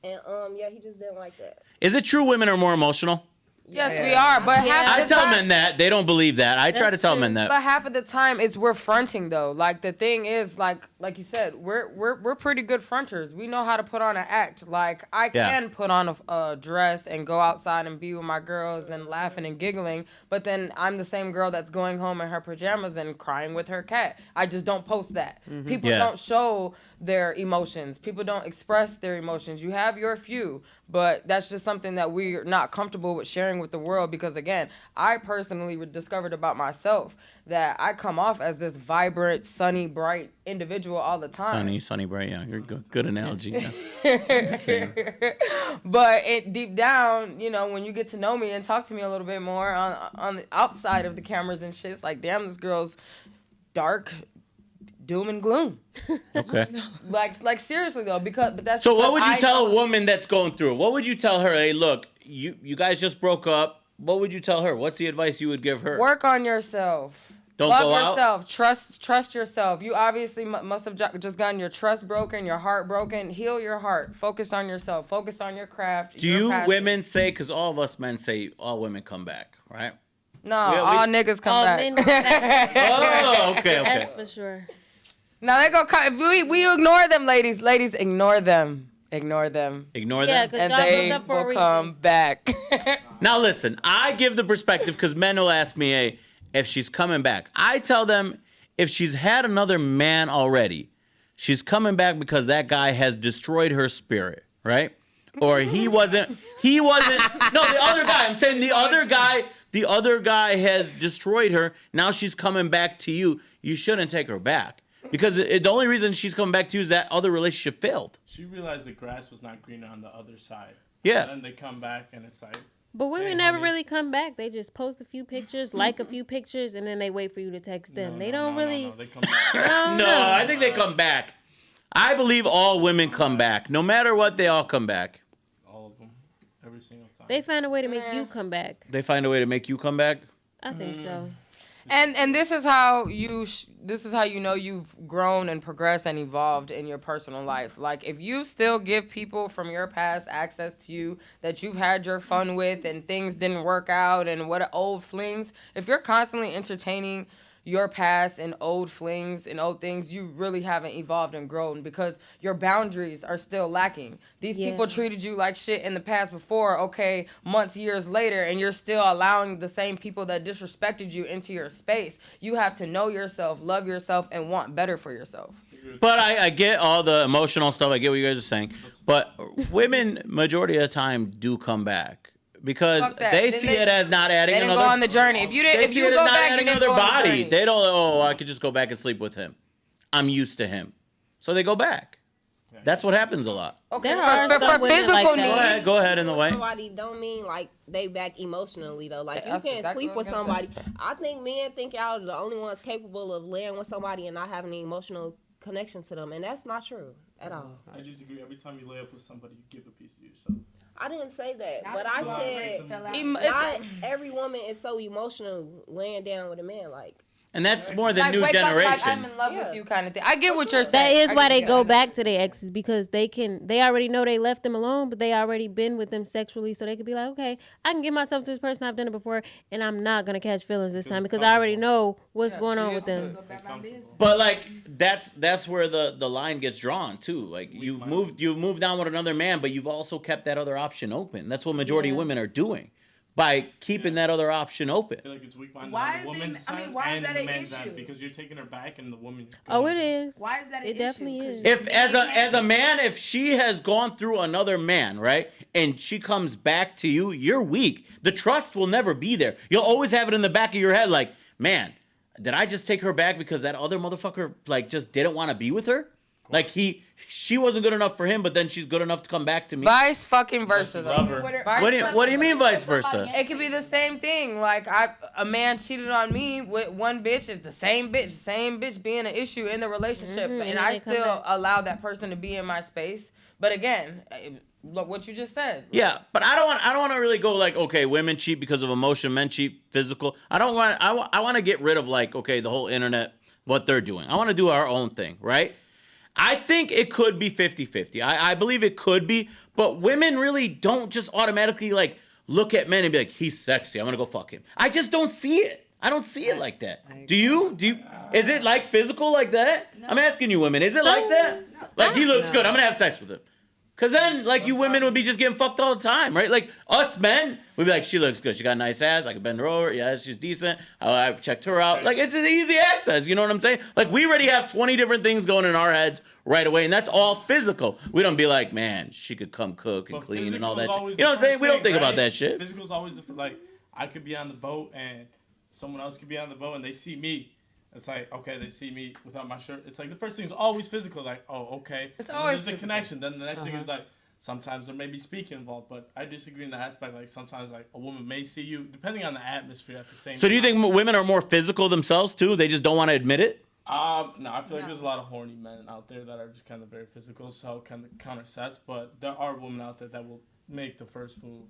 And he just didn't like that. Is it true women are more emotional? Yes, we are, but I tell men that. They don't believe that. I try to tell men that. But half of the time, we're fronting though. Like the thing is, like you said, we're pretty good fronters. We know how to put on an act. Like I can put on a dress and go outside and be with my girls and laughing and giggling. But then I'm the same girl that's going home in her pajamas and crying with her cat. I just don't post that. Mm-hmm. People don't show their emotions. People don't express their emotions. You have your few, but that's just something that we're not comfortable with sharing with the world, because again, I personally discovered about myself that I come off as this vibrant, sunny, bright individual all the time. Sunny, bright, yeah. You're good analogy. Yeah. But deep down, when you get to know me and talk to me a little bit more on the outside of the cameras and shit, it's like, damn, this girl's dark, doom and gloom. Okay. Like seriously though, but that's. So what would you tell a woman that's going through it? What would you tell her? Hey, look, you guys just broke up. What would you tell her? What's the advice you would give her? Work on yourself. Don't Love go yourself. out. Trust yourself. You obviously must have just gotten your trust broken, your heart broken. Heal your heart. Focus on yourself. Focus on your craft. Do you women say? Because all of us men say all women come back, right? No, all niggas come back. Men come back. Oh, okay. That's for sure. Now they go. We ignore them, ladies. Ladies, ignore them. Ignore them. Ignore Yeah, them. And they will come back. Now listen, I give the perspective because men will ask me, hey, if she's coming back. I tell them if she's had another man already, she's coming back because that guy has destroyed her spirit, right? Or he wasn't, no, the other guy, I'm saying the other guy has destroyed her. Now she's coming back to you. You shouldn't take her back. Because the only reason she's coming back to you is that other relationship failed. She realized the grass was not greener on the other side. Yeah. And then they come back and it's like. But women never really come back. They just post a few pictures, like a few pictures, and then they wait for you to text them. They don't really. No, they come back. No, I think they come back. I believe all women come back. No matter what, they all come back. All of them. Every single time. They find a way to make you come back. They find a way to make you come back? I think so. And this is how you know you've grown and progressed and evolved in your personal life. Like if you still give people from your past access to you that you've had your fun with and things didn't work out and what old flings, if you're constantly entertaining your past and old flings and old things, you really haven't evolved and grown because your boundaries are still lacking. These people treated you like shit in the past before, okay, months, years later, and you're still allowing the same people that disrespected you into your space. You have to know yourself, love yourself, and want better for yourself. But I get all the emotional stuff. I get what you guys are saying. But women, majority of the time, do come back. Because they see it as not adding another. They didn't go on the journey. If you go back, you didn't go on the journey. They don't. I could just go back and sleep with him. I'm used to him, so they go back. That's what happens a lot. Okay, for physical needs. Go ahead in the way. Somebody don't mean like they back emotionally though. Like you can't sleep with somebody. I think men think y'all are the only ones capable of laying with somebody and not having an emotional connection to them, and that's not true at all. I just agree. Every time you lay up with somebody, you give a piece of yourself. I didn't say that, Not but if I you said fell out. not every woman is so emotional laying down with a man. Like, And that's more the Like, new wake up, generation. like, I'm in love Yeah. with you kind of thing. I get what you're That saying. is why they go back to their exes, because they already know they left them alone, but they already been with them sexually, so they could be like, okay, I can give myself to this person, I've done it before, and I'm not gonna catch feelings this time because I already know what's going on with them. Go back my business. But like that's where the line gets drawn too. Like you've moved on with another man, but you've also kept that other option open. That's what majority of women are doing by keeping that other option open. I feel like it's weak minded Why on is the it- woman's I mean, side why is and that the an man's side issue? because you're taking her back and the woman. Oh, it is. Why is that an It issue? definitely 'Cause is. If as a man, if she has gone through another man, right, and she comes back to you, you're weak. The trust will never be there. You'll always have it in the back of your head, like, man, did I just take her back because that other motherfucker like just didn't want to be with her? Like she wasn't good enough for him, but then she's good enough to come back to me. Vice fucking versa. Love though. her. What do you mean vice versa? It could be the same thing. Like a man cheated on me with one bitch. It's the same bitch being an issue in the relationship, Mhm, and and I they come still back. allow that person to be in my space. But again, look what you just said. Yeah, but I don't want to really go like, okay, women cheat because of emotion, men cheat physical. I want to get rid of like, okay, the whole internet, what they're doing. I want to do our own thing, right? I think it could be 50-50. I believe it could be, but women really don't just automatically like look at men and be like, he's sexy, I'm gonna go fuck him. I just don't see it. I don't see it like that. Do you? Is it like physical like that? No. I'm asking you women, is it like that? No. Like he looks good, I'm gonna have sex with him. Cause then like you women would be just getting fucked all the time, right? Like us men would be like, she looks good, she got a nice ass, I can bend her over, yeah, she's decent, I've checked her out. Like it's an easy access, you know what I'm saying? Like we already have 20 different things going in our heads right away, and that's all physical. We don't be like, man, she could come cook and clean and all that shit. You know what I'm saying? We don't think about that shit. Physical's always different. Like I could be on the boat and someone else could be on the boat and they see me. It's like, okay, they see me without my shirt. It's like the first thing is always physical. Like, oh, okay. It's and always there's the connection. Then the next thing Uh-huh. is like, sometimes there may be speaking involved, but I disagree in that aspect. Like sometimes like a woman may see you, depending on the atmosphere at the same time. So do you think women are more physical themselves too? They just don't want to admit it? No, I feel like there's a lot of horny men out there that are just kind of very physical, so kind of counter sets, but there are women out there that will make the first move.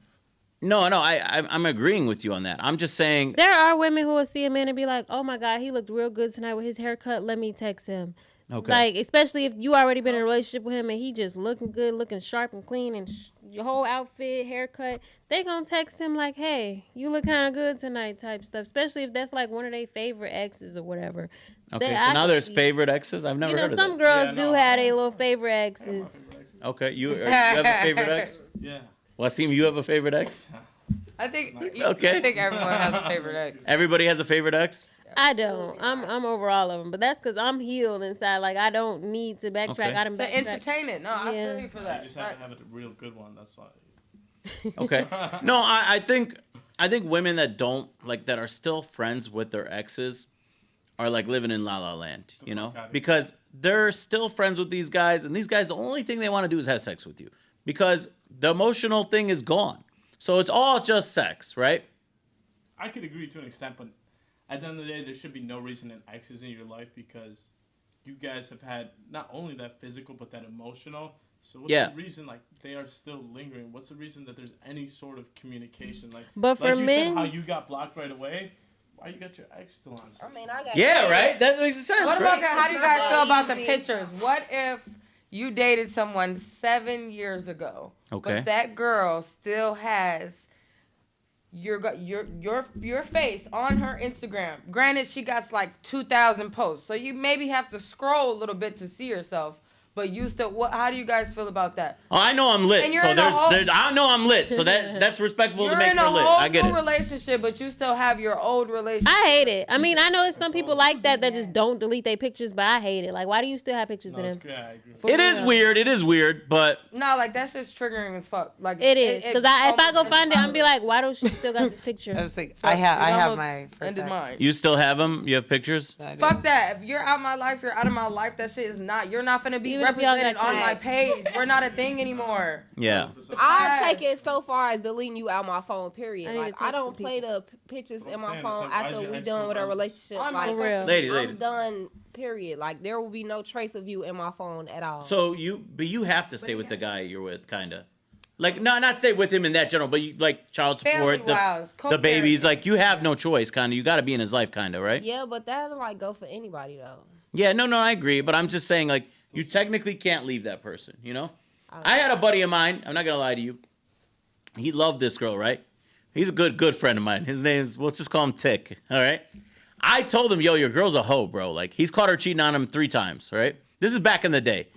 No, I'm agreeing with you on that. I'm just saying. There are women who will see a man and be like, oh my God, he looked real good tonight with his haircut. Let me text him. Okay. Like, especially if you already been in a relationship with him and he just looking good, looking sharp and clean and your whole outfit, haircut, they gonna text him like, hey, you look kind of good tonight type stuff, especially if that's like one of their favorite exes or whatever. Okay, so now there's favorite exes? I've never heard of some that. girls do have their little favorite exes. Okay, you have a favorite ex? Yeah. Wasim, you have a favorite ex? I think Okay. I think everyone has a favorite ex. Everybody has a favorite ex? I don't. I'm over all of them, but that's because I'm healed inside. Like I don't need to backtrack. Okay. I done To backtrack. entertain it. No, I Yeah. feel you for You that. just have to have a real good one, that's why. Okay. No, I think women that don't like that are still friends with their exes are like living in La La Land, you know? Because they're still friends with these guys, and these guys the only thing they want to do is have sex with you. Because the emotional thing is gone. So it's all just sex, right? I could agree to an extent, but at the end of the day, there should be no reason in exes in your life because you guys have had not only that physical, but that emotional. So what's the reason, like, they are still lingering? What's the reason that there's any sort of communication? Like, But for like you men- said, how you got blocked right away, why you got your ex still on? I mean, I got Yeah, right? That makes sense, What right? about how do you guys feel about the Easy. pictures? What if you dated someone 7 years ago, Okay. but that girl still has your face on her Instagram? Granted, she got like 2,000 posts, so you maybe have to scroll a little bit to see yourself. But you still, how do you guys feel about that? Oh, I know I'm lit. And you're So in a whole- I know I'm lit. So that's respectful You're to make in her a lit. whole I get new it. relationship, but you still have your old relationship. I hate it. I mean, I know it's some people like that just don't delete their pictures, but I hate it. Like, why do you still have pictures of them? Yeah, I agree. For It is real. weird. It is weird, but No, like that's just triggering as fuck. Like It is because if I go find it, I'm be like, why don't she still got this picture? I was thinking, I have almost my first ended ex. mine. you still have them? You have pictures? I do. Fuck that. If you're out of my life, you're out of my life. That shit is not. You're not gonna be Even if y'all represented got on my kids. page. We're not a thing anymore. Yeah. I'll take it so far as deleting you out my phone, I period. need Like, to I text don't some play the pictures That's in what my I'm saying. phone It's like, why after is your we ex done with our still relationship. on Like, my For real. Lady. I'm done, period. Like, there will be no trace of you in my phone at all. So you have to stay with the guy you're with, kinda. Like, no, not stay with him in that general, but you, like child support, Family-wise, the babies, co-parenting. like you have no choice, kind of. You got to be in his life, kind of, right? Yeah, but that'll like go for anybody though. Yeah, no, I agree, but I'm just saying, like, you technically can't leave that person, you know? I had a buddy of mine, I'm not going to lie to you. He loved this girl, right? He's a good friend of mine. His name's, let's just call him Tick, all right? I told him, yo, your girl's a hoe, bro. Like, he's caught her cheating on him 3 times, right? This is back in the day.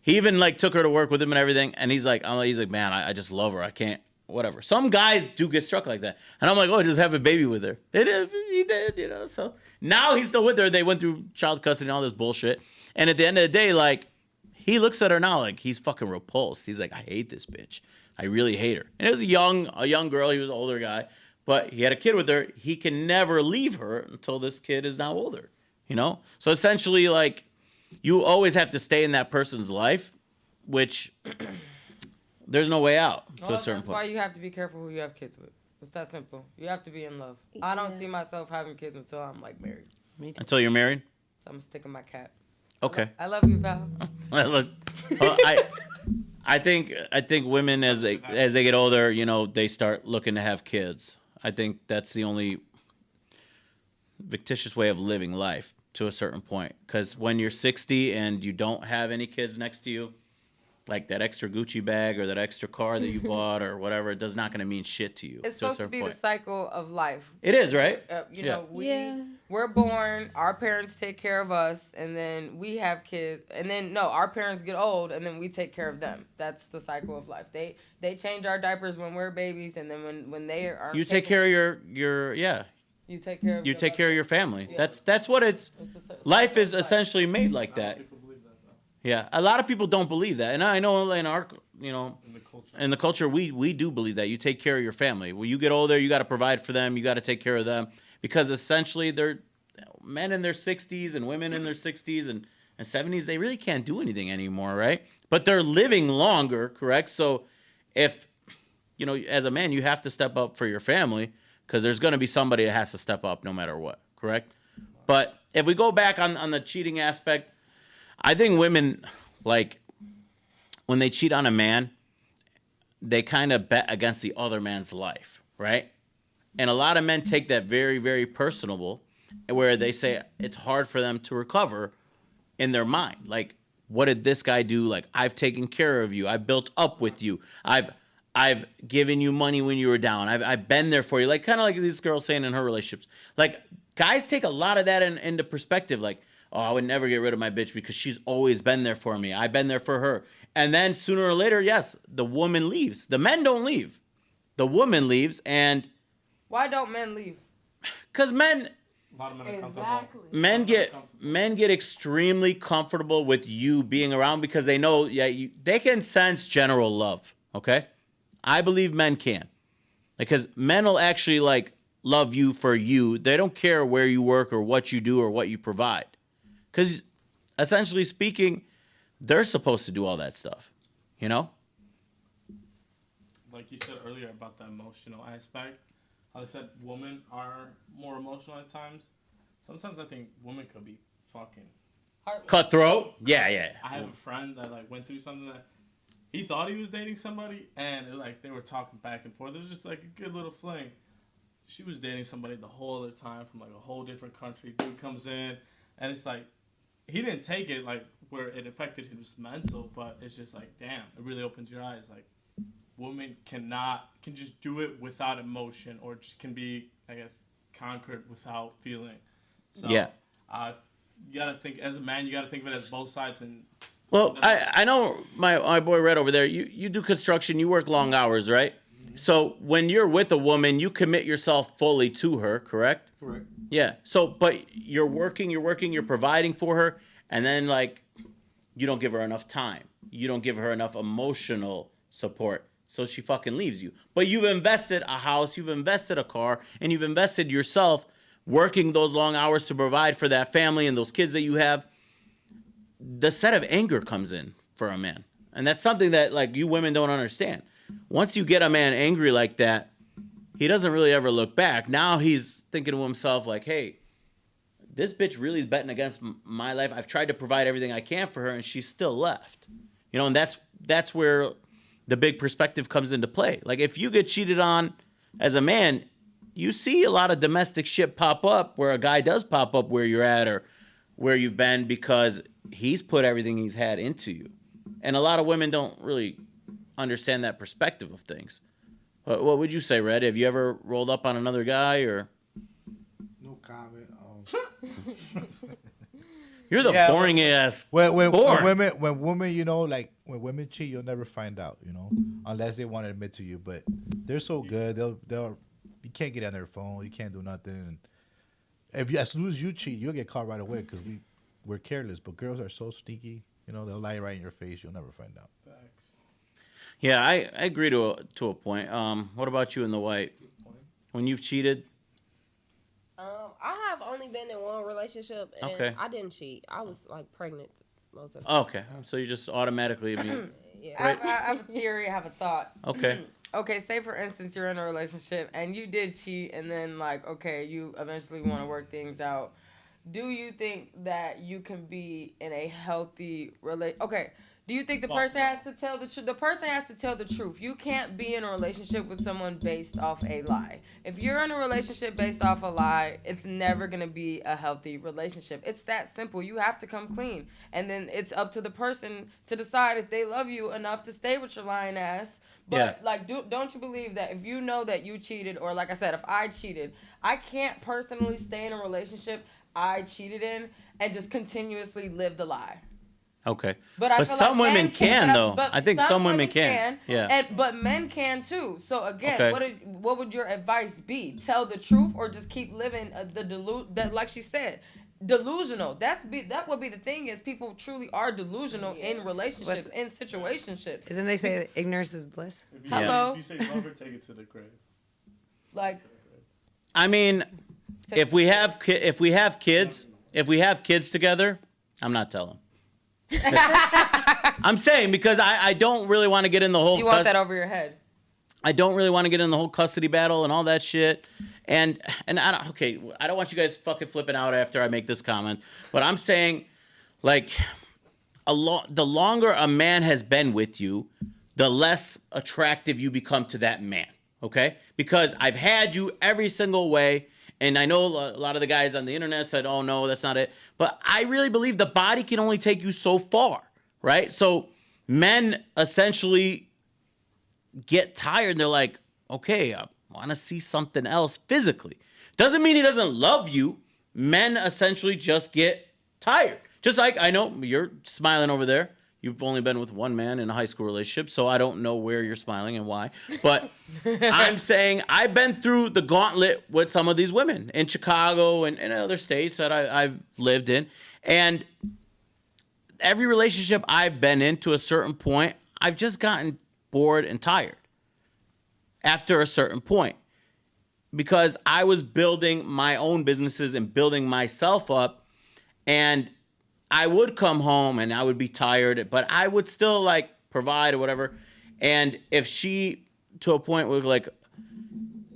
He even, like, took her to work with him and everything, and he's like, man, I just love her. I can't, whatever. Some guys do get struck like that. And I'm like, oh, just have a baby with her. He did, you know, so. Now he's still with her. They went through child custody and all this bullshit. And at the end of the day, like, he looks at her now like he's fucking repulsed. He's like, I hate this bitch. I really hate her. And it was a young girl. He was an older guy. But he had a kid with her. He can never leave her until this kid is now older, you know? So essentially, like, you always have to stay in that person's life, which there's no way out to a certain That's why point. you have to be careful who you have kids with. It's that simple. You have to be in love. I don't see myself having kids until I'm, like, married. Until you're married? So I'm sticking my cat. Okay. I love you, pal. Well, I think women as they get older, you know, they start looking to have kids. I think that's the only fictitious way of living life to a certain point. Because when you're 60 and you don't have any kids next to you, like that extra Gucci bag or that extra car that you bought or whatever, it does not going to mean shit to you. It's to a supposed to certain be point. the cycle of life. It is, right? You know, Yeah. we're born, our parents take care of us, and then we have kids, and then our parents get old, and then we take care of them. That's the cycle of life. They change our diapers when we're babies, and then when they are You take care of your you take care of you take care of your family. Yeah. That's what it's. Life is essentially made like A lot that. of people believe that, though. Yeah, a lot of people don't believe that, and I know in our, you know, In the culture. in the culture we do believe that you take care of your family. When you get older, you got to provide for them. You got to take care of them because essentially they're men in their 60s and women in their 60s and 70s. They really can't do anything anymore, right? But they're living longer, correct? So if you know, as a man, you have to step up for your family because there's going to be somebody that has to step up no matter what, correct? But if we go back on the cheating aspect, I think women, like, when they cheat on a man, they kind of bet against the other man's life, right? And a lot of men take that very, very personable, where they say it's hard for them to recover in their mind. Like, what did this guy do? Like, I've taken care of you. I've built up with you. I've given you money when you were down. I've been there for you. Like, kind of like these girls saying in her relationships. Like, guys take a lot of that into perspective. Like, oh, I would never get rid of my bitch because she's always been there for me. I've been there for her. And then sooner or later, yes, the woman leaves. The men don't leave. The woman leaves. And Why don't men leave? because men A lot of men are comfortable. Exactly. men get extremely comfortable with you being around because they know, they can sense general love. Okay, I believe men can, because men will actually like love you for you. They don't care where you work or what you do or what you provide, because essentially speaking, they're supposed to do all that stuff. You know. Like you said earlier about the emotional aspect, I said women are more emotional at times. Sometimes I think women could be fucking Heartless. Cutthroat. Yeah. I have a friend that like went through something that he thought he was dating somebody, and they were talking back and forth. It was just like a good little fling. She was dating somebody the whole other time from like a whole different country. Dude comes in, and it's like he didn't take it like where it affected his mental, but it's just like, damn, it really opens your eyes. Like, women can just do it without emotion, or just can be, I guess, conquered without feeling. So, Yeah. You gotta think, as a man, you gotta think of it as both sides. And Well, I know my boy Red over there, you do construction, you work long hours, right? So when you're with a woman, you commit yourself fully to her, correct? Correct. Yeah. So, but you're working, you're providing for her, and then like, you don't give her enough time. You don't give her enough emotional support. So she fucking leaves you. But you've invested a house, you've invested a car, and you've invested yourself working those long hours to provide for that family and those kids that you have. The set of anger comes in for a man. And that's something that like you women don't understand. Once you get a man angry like that, he doesn't really ever look back. Now he's thinking to himself like, hey, this bitch really is betting against my life. I've tried to provide everything I can for her, and she's still left. You know, and that's where the big perspective comes into play. Like if you get cheated on as a man, you see a lot of domestic shit pop up where a guy does pop up where you're at or where you've been because he's put everything he's had into you. And a lot of women don't really understand that perspective of things. What would you say, Red? Have you ever rolled up on another guy or? No comment. You're the boring ass. When women, you know, like when women cheat, you'll never find out, you know, unless they want to admit to you. But they're so good, they'll you can't get on their phone, you can't do nothing. And as soon as you cheat, you'll get caught right away because we're careless. But girls are so sneaky, you know, they'll lie right in your face. You'll never find out. Facts. Yeah, I agree to a point. What about you in the white? When you've cheated? I have only been in one relationship, and Okay. I didn't cheat. I was like pregnant most of the time. Okay, so you just automatically. Yeah. I have a theory. I have a thought. Okay. Okay, say for instance you're in a relationship and you did cheat, and then like okay, you eventually want to work things out. Do you think that you can be in a healthy Okay. Do you think the person has to tell the truth? The person has to tell the truth. You can't be in a relationship with someone based off a lie. If you're in a relationship based off a lie, it's never going to be a healthy relationship. It's that simple. You have to come clean. And then it's up to the person to decide if they love you enough to stay with your lying ass. But, don't you believe that if you know that you cheated, or like I said, if I cheated, I can't personally stay in a relationship I cheated in and just continuously live the lie. Okay. But I feel some like women men can, though. but I think some women can. Yeah. But men can too. So again, Okay. what would your advice be? Tell the truth or just keep living that, like she said, delusional. That would be the thing, is people truly are delusional in relationships, in situationships. Isn't they say ignorance is bliss? Hello. If you say love her, take it to the grave. Like, I mean, if we have kids together, I'm not telling. I'm saying because I don't really want to get in the whole. You want that over your head. I don't really want to get in the whole custody battle and all that shit. And I don't want you guys fucking flipping out after I make this comment, but I'm saying, like, the longer a man has been with you, the less attractive you become to that man. Okay, because I've had you every single way. And I know a lot of the guys on the internet said, oh, no, that's not it. But I really believe the body can only take you so far, right? So men essentially get tired. They're like, okay, I want to see something else physically. Doesn't mean he doesn't love you. Men essentially just get tired. Just like, I know you're smiling over there. You've only been with one man in a high school relationship, so I don't know where you're smiling and why. But I'm saying I've been through the gauntlet with some of these women in Chicago and other states that I've lived in. And every relationship I've been in, to a certain point, I've just gotten bored and tired after a certain point. Because I was building my own businesses and building myself up, and I would come home and I would be tired, but I would still like provide or whatever. And if she, to a point, would like,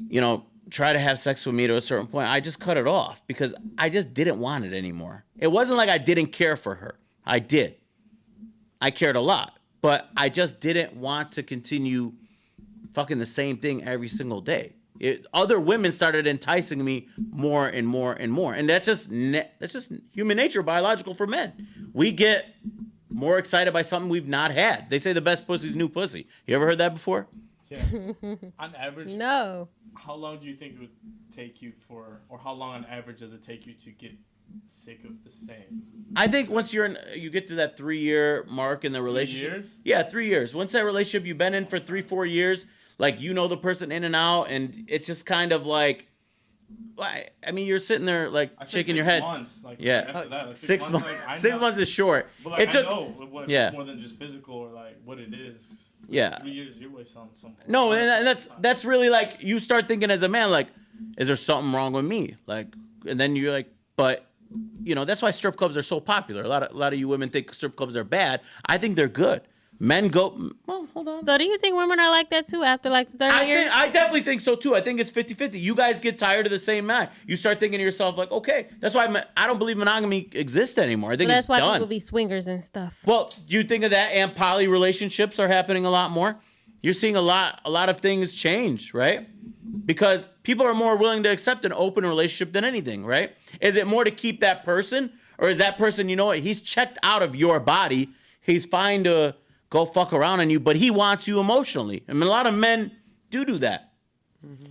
you know, try to have sex with me to a certain point, I just cut it off because I just didn't want it anymore. It wasn't like I didn't care for her. I did. I cared a lot, but I just didn't want to continue fucking the same thing every single day. Other women started enticing me more and more and more. And that's just human nature, biological for men. We get more excited by something we've not had. They say the best pussy's new pussy. You ever heard that before? Yeah. On average, No. how long do you think it would take you or how long on average does it take you to get sick of the same? I think once you get to that 3-year mark in the relationship. 3 years? Yeah, 3 years. Once that relationship you've been in for 3-4 years, like, you know the person in and out, and it's just kind of like, I mean, you're sitting there like shaking your head. 6 months, like, yeah, after that, like, 6 months. Like, 6 months is short. But like, I know what it's more than just physical or like what it is. Yeah. 3 years, you're wasting on something. No, and that's really like, you start thinking as a man, like, is there something wrong with me? Like, and then you're like, but you know, that's why strip clubs are so popular. A lot of you women think strip clubs are bad. I think they're good. Men go, well, hold on. So do you think women are like that too after like the third year? I definitely think so too. I think it's 50-50. You guys get tired of the same man. You start thinking to yourself like, okay, that's why I don't believe monogamy exists anymore. I think that's it's why done. people be swingers and stuff. Well, do you think of that, and poly relationships are happening a lot more? you're seeing a lot of things change, right? Because people are more willing to accept an open relationship than anything, right? Is it more to keep that person, or is that person, you know what, he's checked out of your body, he's fine to go fuck around on you, but he wants you emotionally. I mean, a lot of men do that.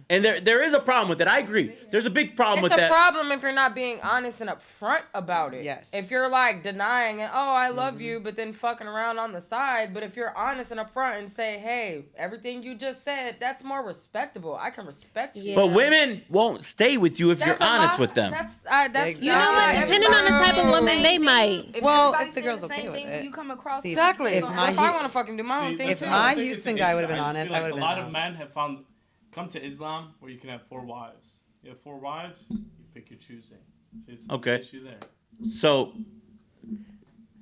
And there is a problem with it. I agree. There's a big problem with that. It's a problem if you're not being honest and upfront about it. Yes. If you're like denying it, oh, I love you, but then fucking around on the side. But if you're honest and upfront and say, hey, everything you just said, that's more respectable. I can respect you. But women won't stay with you if you're honest with them. That's You know what? Depending on the type of woman, they might. Well, everybody's if the saying girl's the okay same with thing, it. you come across See, exactly. if If my I Hu- want to fucking do my own thing if too. my I think it's Houston an guy issue. would've been just honest, feel I like would've a been lot of out. men have come to Islam where you can have 4 wives. You have 4 wives, you pick your choosing. See, it's Okay. an issue there. So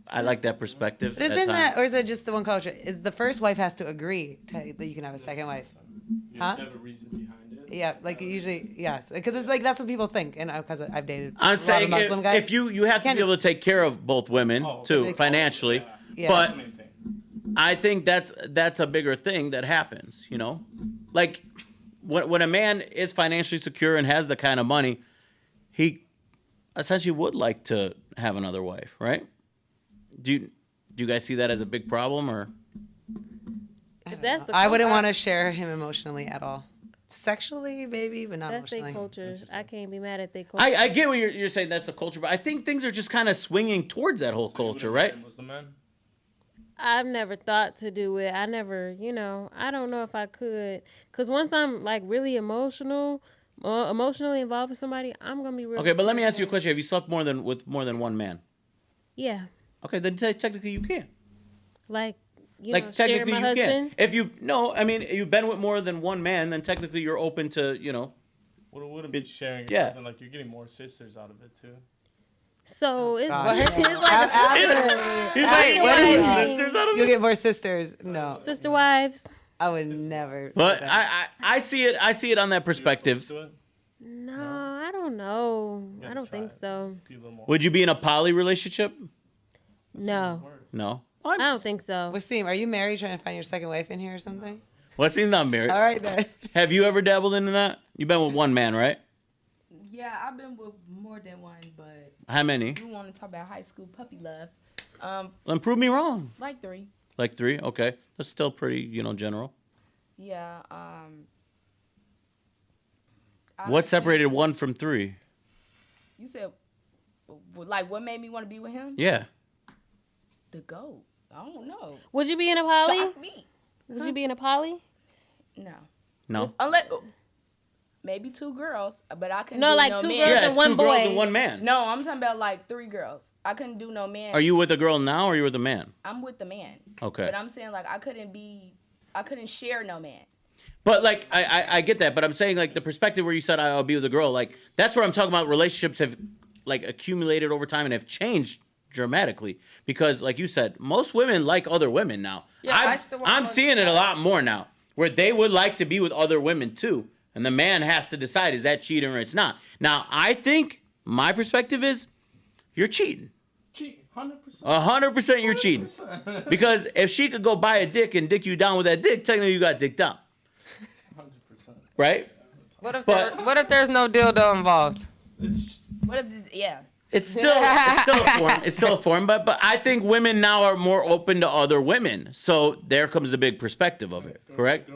I like that perspective. But isn't that, or is it just the one culture? Is the first wife has to agree that you can have a second wife? You Huh? have a reason behind it. Yeah, like usually, yes, because it's like that's what people think, and because I've dated a I'm lot saying of Muslim guys. if you have to Can't be able to take care of both women too, okay. financially. Yeah. But That's the main thing. I think that's a bigger thing that happens, you know? Like when a man is financially secure and has the kind of money, he essentially would like to have another wife, right? Do you guys see that as a big problem, or? If that's the I wouldn't culture, want to share him emotionally at all. Sexually, maybe, but not That's their emotionally. culture. I can't be mad at their culture. I get what you're saying. That's the culture, but I think things are just kind of swinging towards that whole culture, right? Muslim man? I've never thought to do it. I never, I don't know if I could. Because once I'm like really emotionally involved with somebody, I'm going to be real. Okay, but let me ask you a question. Have you slept with more than one man? Yeah. Okay, then technically you can. Like, Like share technically my you husband. can. If you've been with more than one man, then technically you're open to, Wouldn't be sharing. Yeah. Husband, like you're getting more sisters out of it too. So it's, God, it's yeah. like He's Wait, like, what "You is got he? sisters out of You'll it?" get more sisters. No, sister wives. I would never. do But that. I see it on that perspective. Do it? No, I don't know. You I gotta don't try think it. so. Be a little more. Would you be in a poly relationship? No. No. I don't think so. Wasim, are you married trying to find your second wife in here or something? He's not married. All right then. Have you ever dabbled into that? You've been with one man, right? Yeah, I've been with more than one, but How many? you want to talk about high school puppy love. Then prove me wrong. Like 3. Like 3? Okay. That's still pretty, general. Yeah. What separated 1 from 3? You said, like, what made me want to be with him? Yeah. The goat. I don't know. Would you be in a poly? Shock me. Would you be in a poly? No. No. Unless maybe 2 girls, but I couldn't No, do like no 2 man. girls Yeah, and it's one 2 girls boy. and 1 man. No, I'm talking about like 3 girls. I couldn't do no man. Are you with a girl now, or are you with a man? I'm with the man. Okay. But I'm saying like I couldn't share no man. But like I get that, but I'm saying like the perspective where you said I'll be with a girl, like that's where I'm talking about. Relationships have like accumulated over time and have changed dramatically because, like you said, most women like other women now. Yeah, I still want I'm more seeing it a lot more now, where they would like to be with other women too, and the man has to decide is that cheating or it's not. Now I think my perspective is you're cheating. Cheat, 100%. 100% you're cheating. Because if she could go buy a dick and dick you down with that dick, technically you got dicked down. 100%. Right? What if But- what if there's no dildo involved? What if this, yeah. It's still a form. It's still a form, but I think women now are more open to other women. So there comes the big perspective of it, correct?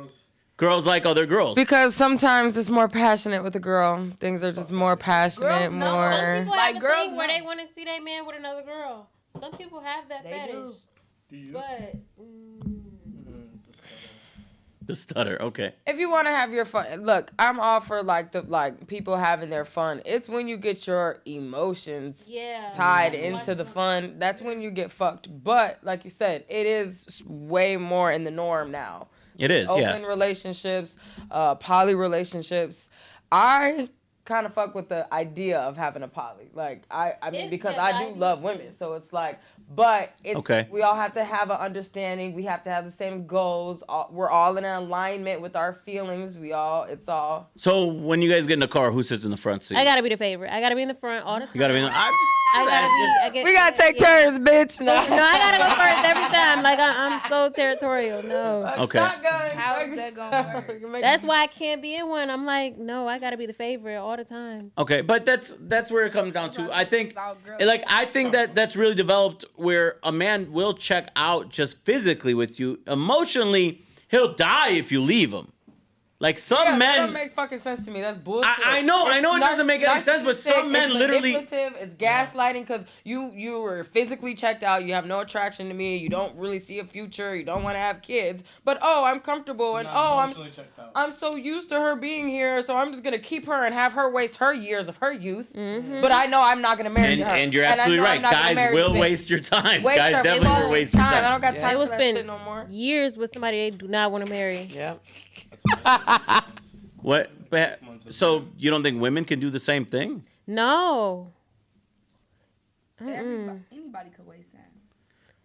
Girls like other girls. Because sometimes it's more passionate with a girl. Things are just more passionate, Girls know. Some more. people Like have a girls thing where know. they want to see their man with another girl. Some people have that They fetish. do. Do you? But The stutter, okay. If you want to have your fun, look, I'm all for like people having their fun. It's when you get your emotions yeah, tied Like, into the watch- fun. That's when you get fucked. But like you said, it is way more in the norm now. It is, Open yeah. relationships, poly relationships. I kind of fuck with the idea of having a poly. Like I mean, It's because the I do idea love too. women, so it's like But it's, Okay. we all have to have an understanding. We have to have the same goals. We're all in alignment with our feelings. It's all. So when you guys get in the car, who sits in the front seat? I gotta be the favorite. I gotta be in the front all the time. You gotta be in the. We gotta take turns, bitch. No, No, I gotta go first every time. Like I'm so territorial. No. Okay. Shotgun. How is that gonna work? That's why I can't be in one. I'm like, no, I gotta be the favorite all the time. Okay, but that's where it comes down to. I think, It's all girls. like, I think that's really developed where a man will check out just physically with you. Emotionally, he'll die if you leave him. Like some That men. don't make fucking sense to me. That's bullshit. I know it doesn't make any sense, but some men it's literally. manipulative, it's gaslighting because you were physically checked out. You have no attraction to me. You don't really see a future. You don't want to have kids. But I'm comfortable and I'm so used to her being here, so I'm just gonna keep her and have her waste her years of her youth. Mm-hmm. But I know I'm not gonna marry her. And you're I absolutely know right. I'm not gonna Guys marry will the bitch. waste your time. Waste Guys her definitely will waste your I time. don't got time They for will that spend shit no more. years with somebody they do not want to marry. Yeah. What? But, so you don't think women can do the same thing? No. Anybody could waste time.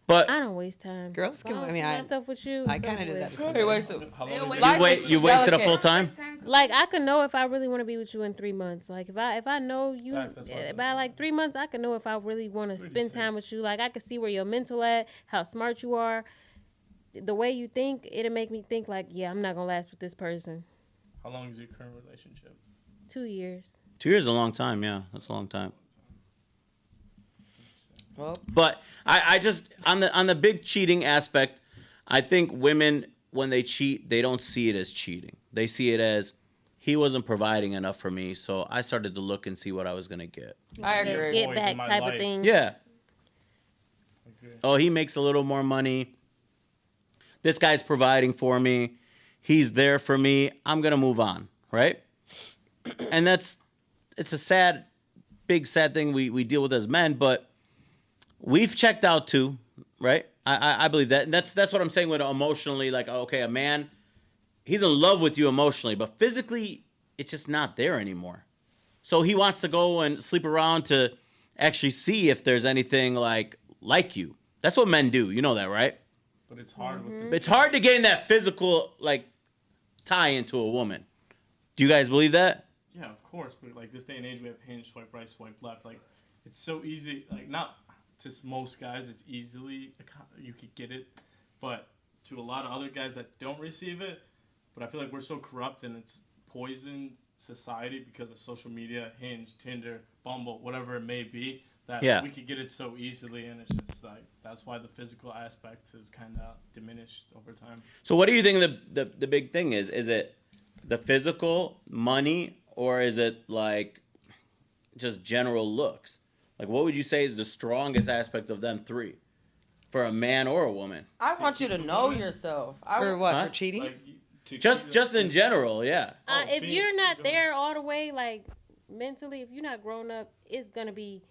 But I don't waste time. Girls can. If I see mean, myself with you. I kind of did that. to some Hey, wait, people. so- you wasted a full time. Like I can know if I really want to be with you in 3 months. Like if I know you Facts, that's what I by like 3 months, I can know if I really want to spend time with you. Like I can see where your mental at, how smart you are, the way you think. It'll make me think like, yeah, I'm not gonna last with this person. How long is your current relationship? 2 years. 2 years is a long time. Yeah, that's a long time. Well, But I just on the big cheating aspect, I think women when they cheat, they don't see it as cheating. They see it as he wasn't providing enough for me, so I started to look and see what I was gonna get. I agree. Get Void back in my type of life. thing. Yeah. Okay. Oh, he makes a little more money. This guy's providing for me. He's there for me. I'm gonna move on, right? And it's a sad, big sad thing we deal with as men, but we've checked out too, right? I believe that. And that's what I'm saying with emotionally, like, okay, a man, he's in love with you emotionally, but physically, it's just not there anymore. So he wants to go and sleep around to actually see if there's anything like you. That's what men do. You know that, right? But it's hard with this. It's hard to gain that physical, like, tie into a woman. Do you guys believe that? Yeah, of course. But like this day and age, we have Hinge, swipe right, swipe left. Like, it's so easy. Like, not to most guys, it's easily you could get it, but to a lot of other guys that don't receive it. But I feel like we're so corrupt and it's poisoned society because of social media, Hinge, Tinder, Bumble, whatever it may be. That we could get it so easily, and it's just like that's why the physical aspect is kind of diminished over time. So what do you think the big thing is? Is it the physical, money, or is it like just general looks? Like what would you say is the strongest aspect of them three for a man or a woman? I want you to know yourself. For what? Huh? For cheating? Like, Just in general, yeah. If you're not there all the way, like mentally, if you're not grown up, it's gonna be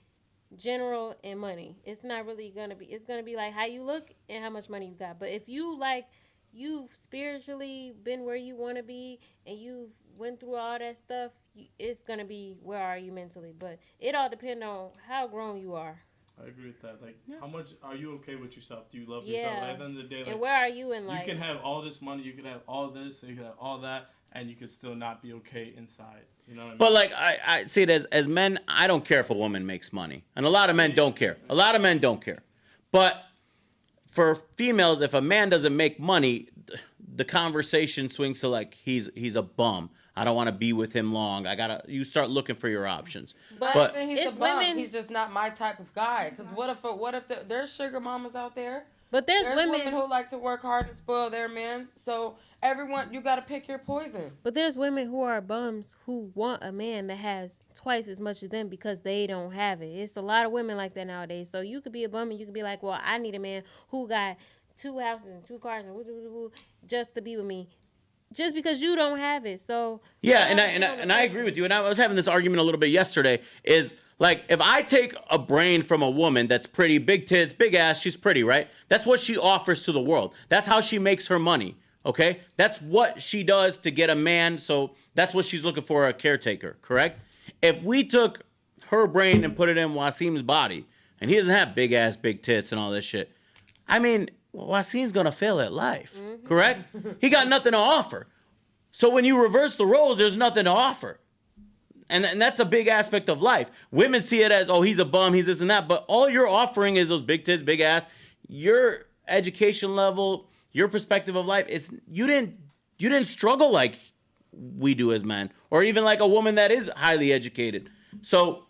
general and money. It's not really gonna be. It's gonna be like how you look and how much money you got. But if you like, you've spiritually been where you want to be and you've went through all that stuff, it's gonna be where are you mentally. But it all depends on how grown you are. I agree with that. Like, how much are you okay with yourself? Do you love Yeah. yourself? At the end of the day, like, And where are you in life? you can have all this money, you can have all this, you can have all that, and you can still not be okay inside. You know what I mean? But like I see it as men, I don't care if a woman makes money. And a lot of men don't care. A lot of men don't care. But for females, if a man doesn't make money, the conversation swings to like he's a bum. I don't want to be with him long. You start looking for your options. But he's it's a bum. women- He's just not my type of guy. Because what if there's sugar mamas out there? But there's women women who like to work hard and spoil their men. So everyone, you got to pick your poison. But there's women who are bums who want a man that has twice as much as them because they don't have it. It's a lot of women like that nowadays. So you could be a bum and you could be like, well, I need a man who got 2 houses and 2 cars and just to be with me. Just because you don't have it. So Yeah, and I agree with you. And I was having this argument a little bit yesterday. Is like if I take a brain from a woman that's pretty, big tits, big ass, she's pretty, right? That's what she offers to the world. That's how she makes her money. Okay, that's what she does to get a man. So that's what she's looking for, a caretaker. Correct? If we took her brain and put it in Wasim's body, and he doesn't have big ass, big tits and all this shit, I mean, Wasim's gonna fail at life, correct? He got nothing to offer. So when you reverse the roles, there's nothing to offer. And that's a big aspect of life. Women see it as, oh, he's a bum, he's this and that, but all you're offering is those big tits, big ass. Your education level, your perspective of life, is you didn't struggle like we do as men, or even like a woman that is highly educated. So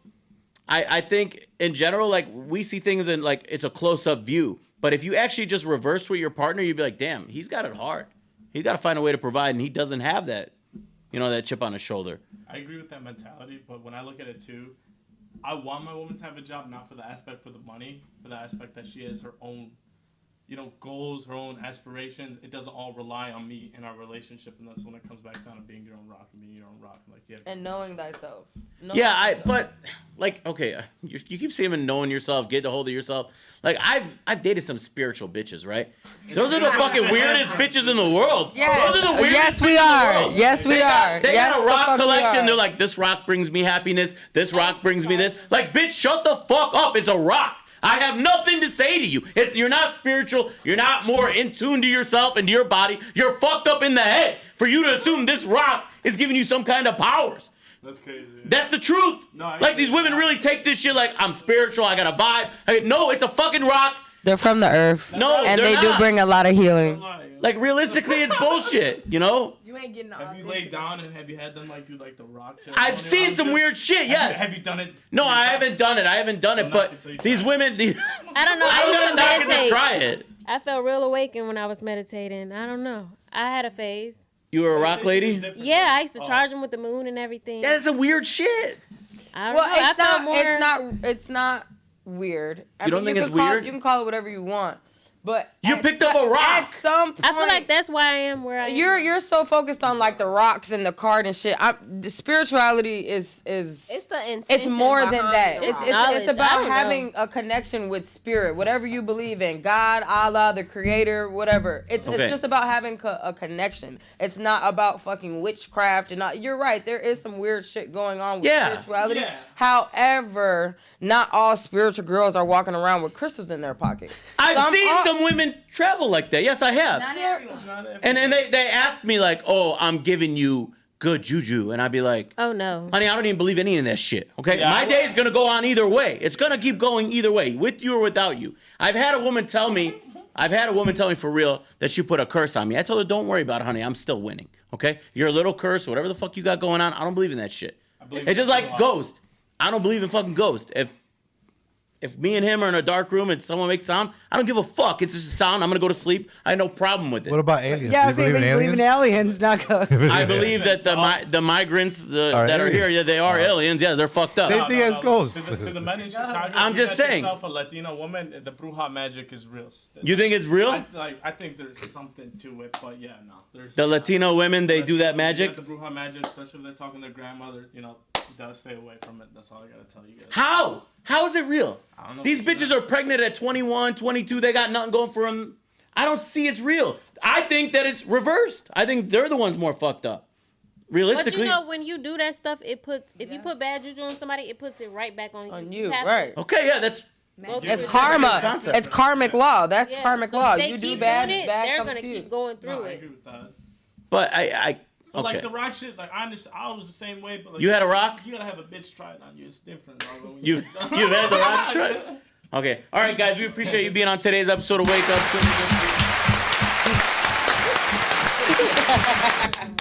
I think in general, like, we see things in like it's a close-up view. But if you actually just reverse with your partner, you'd be like, damn, he's got it hard. He's got to find a way to provide, and he doesn't have that, that chip on his shoulder. I agree with that mentality, but when I look at it too, I want my woman to have a job, not for the aspect for the money, for the aspect that she has her own, goals, her own aspirations. It doesn't all rely on me in our relationship, and that's when it comes back down to being your own rock and being your own rock. Like, yeah. And knowing thyself. But like, okay, you keep saying knowing yourself, get a hold of yourself. Like, I've dated some spiritual bitches, right? Those are the fucking weirdest bitches in the world. Yes. Those are the weirdest Yes, we bitches in the are. world. Yes, we are. They Yes, got a the rock fuck we collection. are. They're like, this rock brings me happiness. This rock brings me this. Like, bitch, shut the fuck up. It's a rock. I have nothing to say to you. You're not spiritual. You're not more in tune to yourself and to your body. You're fucked up in the head for you to assume this rock is giving you some kind of powers. That's crazy. That's the truth. No, like, these women really take this shit like, I'm spiritual, I got a vibe. No, it's a fucking rock. They're from the earth. No, and they're they do not. bring a lot of healing. Like, realistically, it's bullshit, You ain't getting the Have you laid down and have you had them like do like the rock ceremony? I've seen some weird shit, yes. Have you done it? No, I haven't done it. But these women, I don't know. I'm I gonna used not to gonna meditate. try it. I felt real awakened when I was meditating. I don't know. I had a phase. You were a rock lady? Yeah, I used to charge them with the moon and everything. That's some weird shit. I don't know. I felt more. It's not weird. You don't think it's weird? You can call it whatever you want. But you picked up a rock. At some point, I feel like that's why I am where I am. You're so focused on like the rocks and the card and shit. The spirituality is It's the intention. it's more than behind that. the rock. It's about having a connection with spirit, whatever you believe in, God, Allah, the Creator, whatever. It's just about having a connection. It's not about fucking witchcraft and not. You're right. There is some weird shit going on with spirituality. Yeah. However, not all spiritual girls are walking around with crystals in their pocket. I've seen some women travel like that. Yes, I have. Not everyone. And they ask me like, oh, I'm giving you good juju. And I'd be like, oh, no. Honey, I don't even believe any of that shit. Okay? Yeah, My day is going to go on either way. It's going to keep going either way, with you or without you. I've had a woman tell me for real that she put a curse on me. I told her, don't worry about it, honey. I'm still winning. Okay? Your little curse, whatever the fuck you got going on, I don't believe in that shit. It's just like Ghost. I don't believe in fucking Ghost. If me and him are in a dark room and someone makes sound, I don't give a fuck. It's just a sound. I'm going to go to sleep. I have no problem with it. What about aliens? Yeah, I Do you was saying, believe in aliens, not ghosts. I believe that the migrants that are here, yeah, they are aliens. Yeah, they're fucked up. Same thing as ghosts. To the men in Chicago, I'm just saying. Yourself a Latino woman, the bruja magic is real. You think it's real? I think there's something to it, but yeah, no. There's The Latino women, they do that magic? The bruja magic, especially if they're talking to their grandmother, you gotta stay away from it. That's all I gotta tell you guys. How? How is it real? I don't know. These bitches are pregnant at 21, 22. They got nothing going for them. I don't see it's real. I think that it's reversed. I think they're the ones more fucked up. Realistically. But when you do that stuff, if you put bad juju on somebody, it puts it right back on you. On you, have right. Okay, yeah, that's... It's karma. Concept. It's karmic law. That's karmic so law. if they You do keep bad, doing it, bad they're comes gonna to you. keep going through I it. agree with that. But I But okay. like the rock shit, like I understand, I was the same way. But like, You had a rock? You gotta have a bitch try it on you. It's different. Bro, when You've had the rock strut? Okay. All right, guys. We appreciate you being on today's episode of Wake Up.